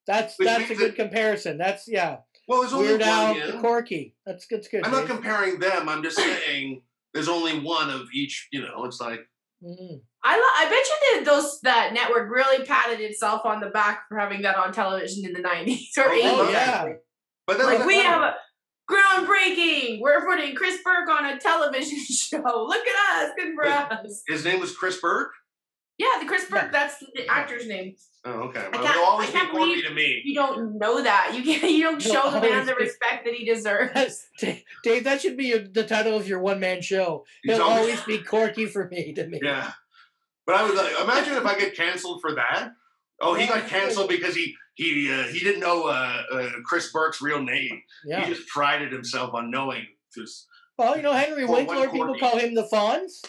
That's a good comparison. That's, yeah.
Well, there's only
Weird
one,
Al,
yeah.
the Corky. That's good.
I'm not comparing them. I'm just saying there's only one of each, you know? It's like...
Mm-hmm.
I bet you that network really patted itself on the back for having that on television in the 90s or 80s.
Oh, yeah.
But
like, we have a groundbreaking. We're putting Chris Burke on a television show. Look at us. Good for us.
His name was Chris Burke?
Yeah, the Chris Burke. That's the actor's name.
Oh, okay. Well, it'll always be Corky to me.
You don't know that. You don't show the man the respect that he deserves.
Dave, that should be the title of your one-man show. He'll always be Corky to me.
Yeah. But I would imagine if I get canceled for that. Oh, he got canceled because he didn't know Chris Burke's real name.
Yeah.
He just prided himself on knowing.
Well, you know, Henry Winkler, people call him the Fonz.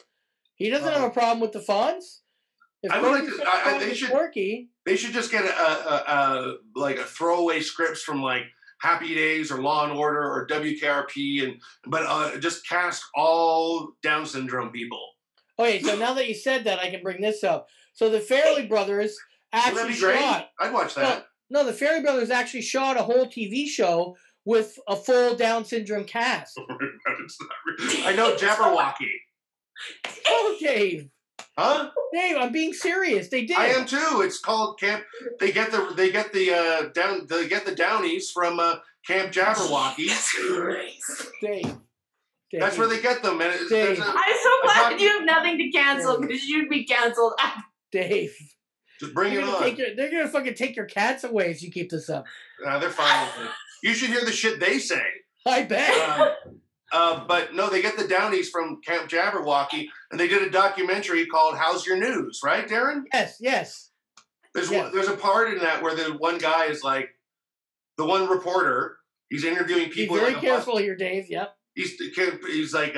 He doesn't have a problem with the Fonz.
I would like to. They should just get a throwaway scripts from like Happy Days or Law and Order or WKRP, but just cast all Down syndrome people.
Okay, so now that you said that, I can bring this up. So the Farrelly brothers actually shot.
I'd watch that.
No, the Farrelly brothers actually shot a whole TV show with a full Down syndrome cast.
I know Jabberwocky.
Oh, Dave.
Huh?
Dave, I'm being serious. They did.
I am too. It's called Camp. They get the Downies from Camp Jabberwocky.
Dave.
That's where they get them. And
I'm so glad you have nothing to cancel because you'd be canceled.
Dave.
Just bring it on.
They're going to fucking take your cats away if you keep this up.
They're fine with it. You should hear the shit they say.
I bet.
But no, they get the Downies from Camp Jabberwocky, and they did a documentary called How's Your News, right, Darren?
Yes.
There's a part in that where the one guy is like, the one reporter, he's interviewing people.
Be very careful here, Dave. Yep.
He's like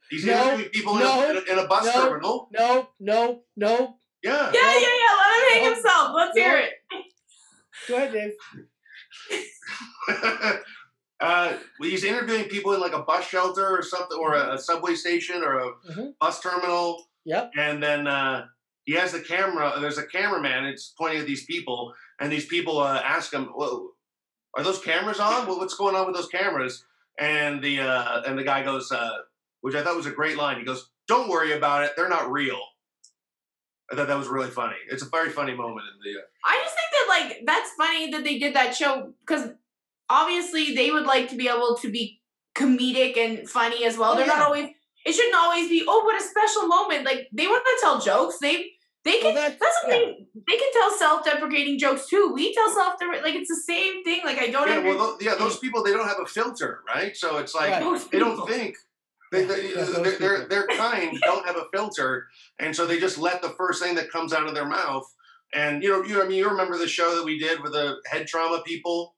He's interviewing people in a bus terminal.
No.
Yeah.
Let him hang himself. Let's hear it.
Go ahead, Dave.
He's interviewing people in like a bus shelter or something, or a subway station or a bus terminal.
Yep.
And then he has the camera. There's a cameraman. It's pointing at these people, and these people ask him, "Well, are those cameras on? Well, what's going on with those cameras?" And the guy goes, which I thought was a great line. He goes, "Don't worry about it. They're not real." I thought that was really funny. It's a very funny moment in the.
I just think that that's funny that they did that show because obviously they would like to be able to be comedic and funny as well. They're not always. It shouldn't always be. Oh, what a special moment! Like they want to tell jokes. They can. That's something. They can tell self-deprecating jokes too. We tell it's the same thing. Like I don't.
Those people, they don't have a filter, right? So it's like they don't think. Their kind don't have a filter, and so they just let the first thing that comes out of their mouth. And you remember the show that we did with the head trauma people?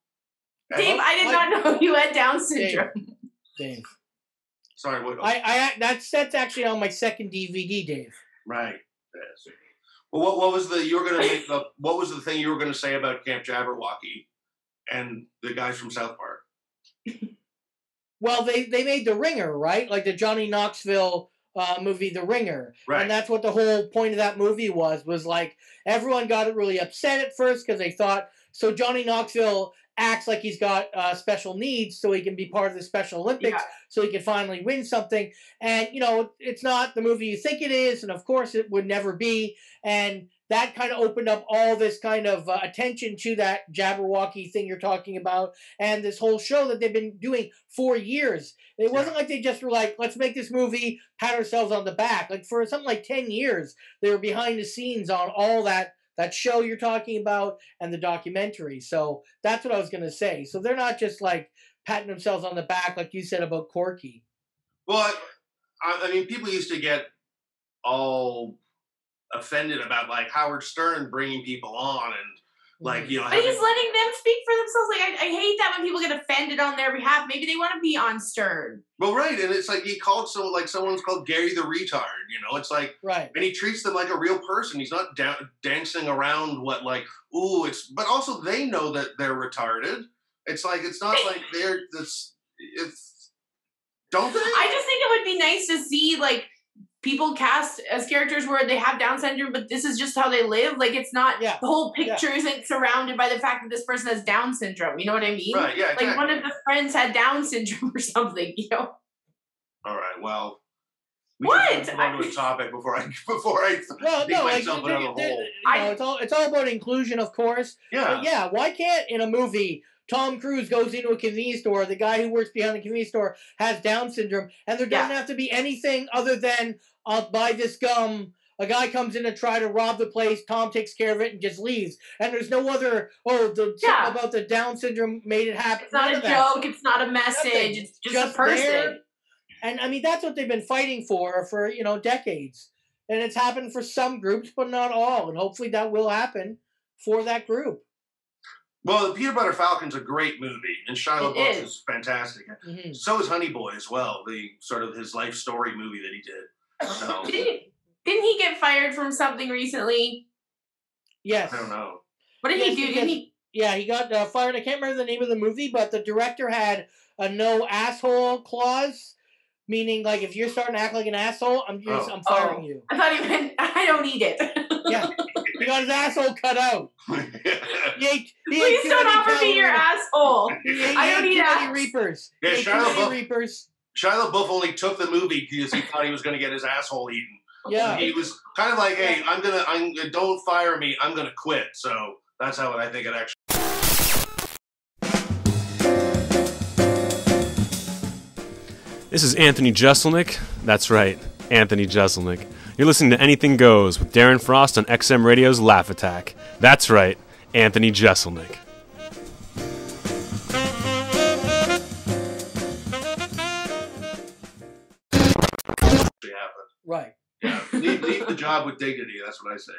Dave, I did not know you had Down syndrome.
Dave.
Sorry, what?
That's actually on my second DVD, Dave.
Right. Yes. Well, what was the thing you were gonna say about Camp Jabberwocky and the guys from South Park?
Well, they made The Ringer, right? Like the Johnny Knoxville movie, The Ringer.
Right.
And that's what the whole point of that movie was like everyone got really upset at first because they thought, so Johnny Knoxville acts like he's got special needs so he can be part of the Special Olympics, so he can finally win something. And, it's not the movie you think it is, and of course it would never be. And that kind of opened up all this kind of attention to that Jabberwocky thing you're talking about, and this whole show that they've been doing for years. It wasn't like they just were like, let's make this movie, pat ourselves on the back. Like for something like 10 years, they were behind the scenes on all that show you're talking about and the documentary. So that's what I was going to say. So they're not just like patting themselves on the back like you said about Corky.
Well, I mean, people used to get all offended about like Howard Stern bringing people on Like, you know,
but he's letting them speak for themselves. Like, I hate that when people get offended on their behalf. Maybe they want to be on Stern.
Well, right, and it's like he called someone's called Gary the retard. You know, it's like,
right,
and he treats them like a real person. He's not dancing around but also they know that they're retarded. It's like it's not like don't they?
I just think it would be nice to see like people cast as characters where they have Down syndrome, but this is just how they live. Like, it's not the whole picture isn't surrounded by the fact that this person has Down syndrome. You know what I mean?
Right, yeah, exactly.
Like, one of the friends had Down syndrome or something, you know?
All right, well.
What?
Move on to a topic before I dig myself another hole.
It's all about inclusion, of course.
Yeah.
But yeah, why can't in a movie Tom Cruise goes into a convenience store, the guy who works behind the convenience store has Down syndrome, and there doesn't have to be anything other than I'll buy this gum. A guy comes in to try to rob the place. Tom takes care of it and just leaves. And there's no other, something about the Down syndrome made it happen.
It's not a joke. It's not a message. Nothing. It's just a person.
There. And, I mean, that's what they've been fighting for, decades. And it's happened for some groups, but not all. And hopefully that will happen for that group.
Well, the Peanut Butter Falcon's a great movie, and Shia LaBeouf is fantastic.
Mm-hmm.
So is Honey Boy as well, the sort of his life story movie that he did. So.
Didn't he get fired from something recently?
Yes.
I don't know.
What did he do?
Yeah, he got fired. I can't remember the name of the movie, but the director had a no asshole clause, meaning like if you're starting to act like an asshole, I'm firing you.
I thought he meant I don't eat it.
Yeah, he got his asshole cut out.
Please don't offer me your asshole. I don't eat ass.
Reapers.
Yeah, Shia LaBeouf only took the movie because he thought he was going to get his asshole eaten.
Yeah,
he was kind of like, "Hey, don't fire me. I'm gonna quit." So that's how I think it actually.
This is Anthony Jeselnik. That's right, Anthony Jeselnik. You're listening to Anything Goes with Darren Frost on XM Radio's Laugh Attack. That's right, Anthony Jeselnik.
Right.
Yeah, leave the job with dignity. That's what I say.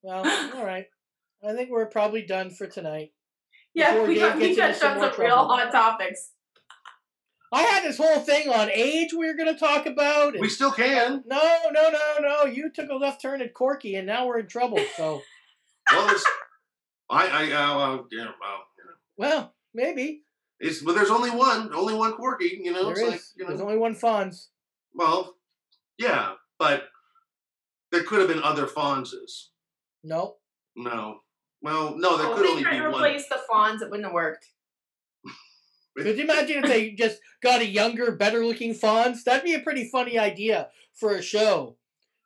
Well, all right. I think we're probably done for tonight.
Yeah, we touched on some real hot topics.
I had this whole thing on age we were going to talk about.
We still can.
No. You took a left turn at Corky, and now we're in trouble. So. Well, maybe.
Well, there's only one Corky. You know,
there's only one Fonz.
Well, yeah, but there could have been other Fonzes.
No.
Well, no, there could only be one.
They tried to replace the Fonz. It wouldn't have worked.
Could you imagine if they just got a younger, better-looking Fonz? That'd be a pretty funny idea for a show.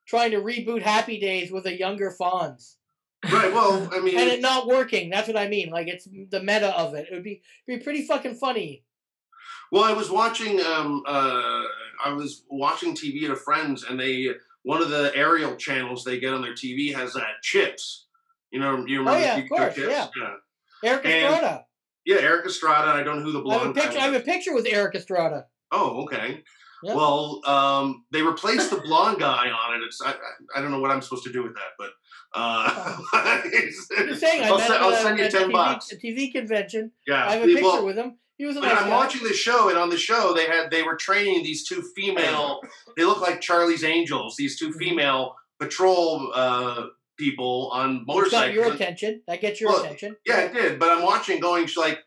Trying to reboot Happy Days with a younger Fonz.
Right, well, I mean...
And it not working. That's what I mean. Like, it's the meta of it. It would be pretty fucking funny.
Well, I was watching TV at a friend's, and one of the aerial channels they get on their TV has Chips. You remember?
Oh, yeah, of course, yeah. Eric Estrada.
Yeah, Eric Estrada. I don't know who the blonde guy was.
I have a picture with Eric Estrada.
Oh, okay.
Yep.
Well, they replaced the blonde guy on it. I don't know what I'm supposed to do with that, but
I'm just saying,
I'll send you $10.
A TV convention.
Yeah,
I have a picture with him. He was a nice guy.
I'm watching the show, and on the show they were training these two female. They look like Charlie's Angels. These two female patrol people on motorcycles.
Got your attention. That gets your attention.
Yeah, it did. But I'm watching, going like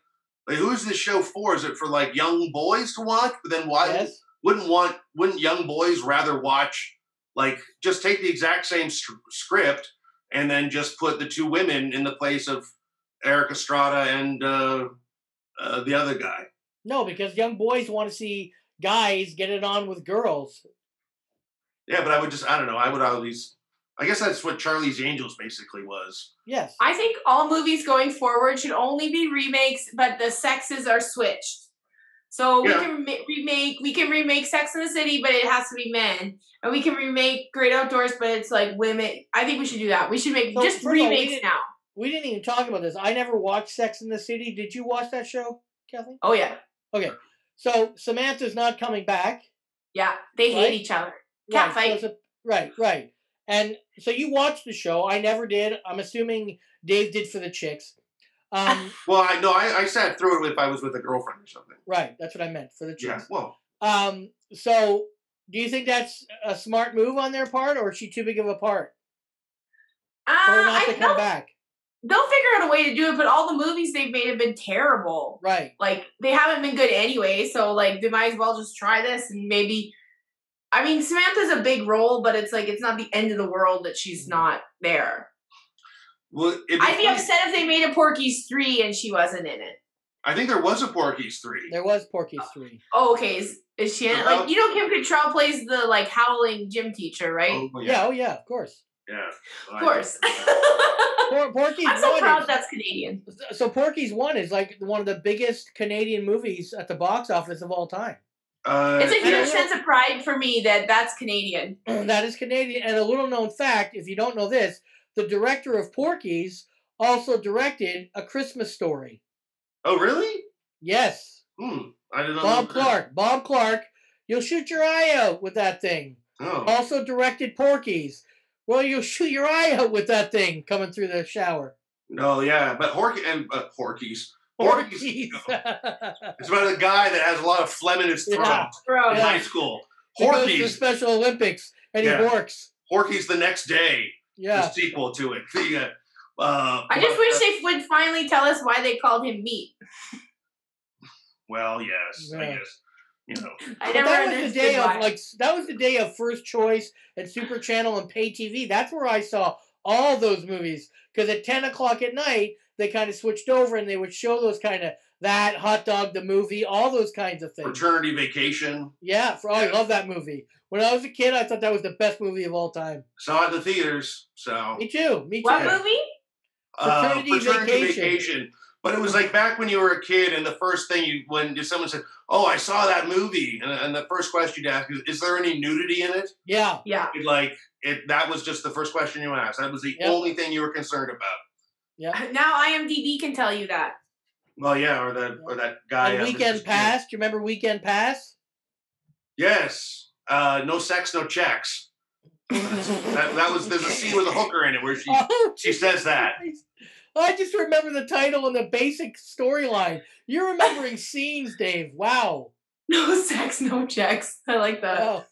who's this show for? Is it for like young boys to watch? But then why?
Yes.
Wouldn't young boys rather watch, like, just take the exact same script and then just put the two women in the place of Eric Estrada and the other guy?
No, because young boys want to see guys get it on with girls.
Yeah, but I would always, I guess that's what Charlie's Angels basically was.
Yes.
I think all movies going forward should only be remakes, but the sexes are switched. So we can remake Sex and the City, but it has to be men. And we can remake Great Outdoors, but it's like women. I think we should do that. We should make just remakes now.
We didn't even talk about this. I never watched Sex and the City. Did you watch that show, Kathleen?
Oh, yeah.
Okay. So Samantha's not coming back.
Yeah. They hate each other. Cat fight.
Right. And so you watched the show. I never did. I'm assuming Dave did for the chicks.
Well, I sat through it if I was with a girlfriend or something.
Right, that's what I meant, for the chicks.
Yeah, well.
So do you think that's a smart move on their part, or is she too big of a part? For her not to come back?
They'll figure out a way to do it, but all the movies they've made have been terrible.
Right.
Like, they haven't been good anyway, so, like, they might as well just try this and maybe... I mean, Samantha's a big role, but it's like, it's not the end of the world that she's not there.
Well,
I'd be upset if they made a Porky's 3 and she wasn't in it.
I think there was a Porky's 3.
There was Porky's 3.
Oh, okay. Is she in it? Like, you know, Kim Cattrall plays the, like, howling gym teacher, right?
Oh, yeah, of course.
Yeah.
Of course.
Porky's
I'm so
1
proud that's Canadian.
So Porky's 1 is, like, one of the biggest Canadian movies at the box office of all time.
It's a huge sense of pride for me that that's Canadian.
That is Canadian. And a little known fact, if you don't know this, the director of Porky's also directed A Christmas Story.
Oh, really?
Yes.
I didn't know.
Bob Clark. You'll shoot your eye out with that thing.
Oh.
Also directed Porky's. Well, you'll shoot your eye out with that thing coming through the shower.
No, yeah, but Porky's. It's about a guy that has a lot of phlegm in his throat in high school.
He goes to the Special Olympics and he works.
Porky's the Next Day.
Yeah.
The sequel to it.
I just wish they would finally tell us why they called him Meat.
Well, yes, I guess. You know.
That was the day of First Choice and Super Channel and Pay TV. That's where I saw all those movies. Because at 10 o'clock at night, they kind of switched over and they would show those kind of, that, Hot Dog the Movie, all those kinds of things.
Fraternity Vacation.
Yeah, I love that movie. When I was a kid, I thought that was the best movie of all time.
Saw it in the theaters, so.
Me too.
What movie?
Fraternity
Vacation. But it was like back when you were a kid, and the first thing when someone said, "Oh, I saw that movie," and the first question you'd ask is there any nudity in it?
Yeah.
That was just the first question you asked. That was the only thing you were concerned about.
Yeah.
Now IMDb can tell you that.
Well, yeah, or that guy.
And Weekend Pass. Do you remember Weekend Pass?
Yes. No sex, no checks. that was. There's a scene with a hooker in it where she says that.
I just remember the title and the basic storyline. You're remembering scenes, Dave. Wow.
No sex, no checks. I like that.
Oh.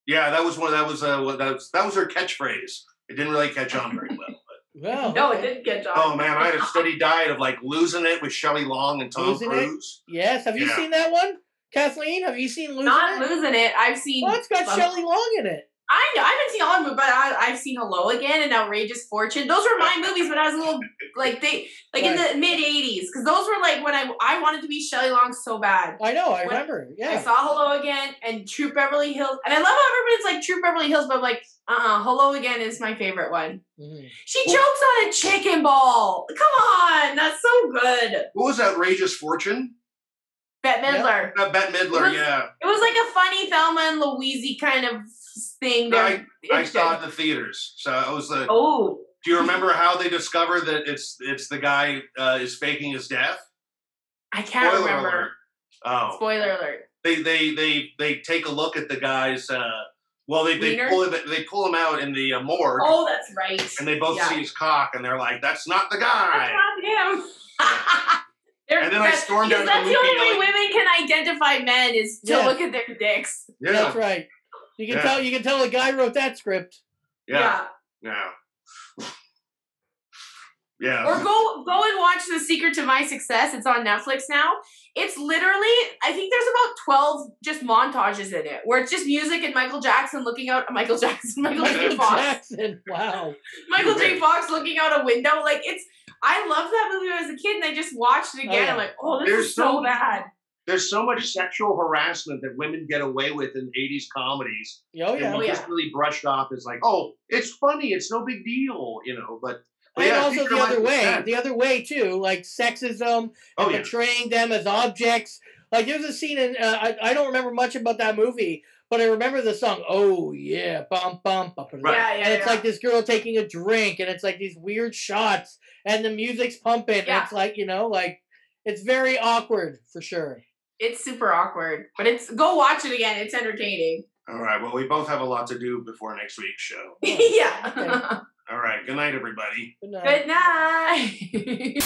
Yeah, that was that was her catchphrase. It didn't really catch on very well.
Well,
no, it didn't catch on.
Oh man, I had a steady diet of like Losing It with Shelley Long and Tom Cruise.
Yes, have you seen that one, Kathleen? Have you seen Losing It?
Not Losing It. I've seen.
Well, it's got Shelley Long in it.
I know. I haven't seen all of them, but I've seen Hello Again and Outrageous Fortune. Those were my movies when I was a little, in the mid '80s, because those were like when I wanted to be Shelley Long so bad.
I know. I remember. Yeah.
I saw Hello Again and True Beverly Hills, and I love how everybody's like True Beverly Hills, but I'm like, Hello Again is my favorite one.
Mm-hmm.
She chokes on a chicken ball. Come on, that's so good.
What was Outrageous Fortune?
Bette Midler.
Yeah. Bette Midler,
It was like a funny Thelma and Louise kind of thing.
I saw it in the theaters, so it was like.
Oh.
Do you remember how they discover that it's the guy is faking his death?
I can't remember.
Alert. Oh.
Spoiler alert.
They take a look at the guy's. They pull him out in the morgue.
Oh, that's right.
And they both see his cock, and they're like, "That's not the guy."
That's not him.
And then I stormed out of the movie.
That's the only way women can identify men is to look at their dicks.
Yeah.
That's right. You can tell. You can tell a guy wrote that script.
Yeah.
Or go and watch The Secret to My Success. It's on Netflix now. It's literally, I think there's about 12 just montages in it where it's just music and Michael J. Fox. Michael J.
Wow.
Michael J. Fox looking out a window. Like I loved that movie when I was a kid and I just watched it again. I'm like, this is so bad.
There's so much sexual harassment that women get away with in 80s comedies. Just really brushed off as like, oh, it's funny, it's no big deal, but
and also the other way too, like sexism and portraying them as objects. Like there's a scene in I don't remember much about that movie, but I remember the song "Oh Yeah," bum bum bum. And it's like this girl taking a drink, and it's like these weird shots, and the music's pumping. And it's like it's very awkward for sure.
It's super awkward, but go watch it again. It's entertaining.
All right. Well, we both have a lot to do before next week's show.
Yeah.
All right. Good night, everybody.
Good night.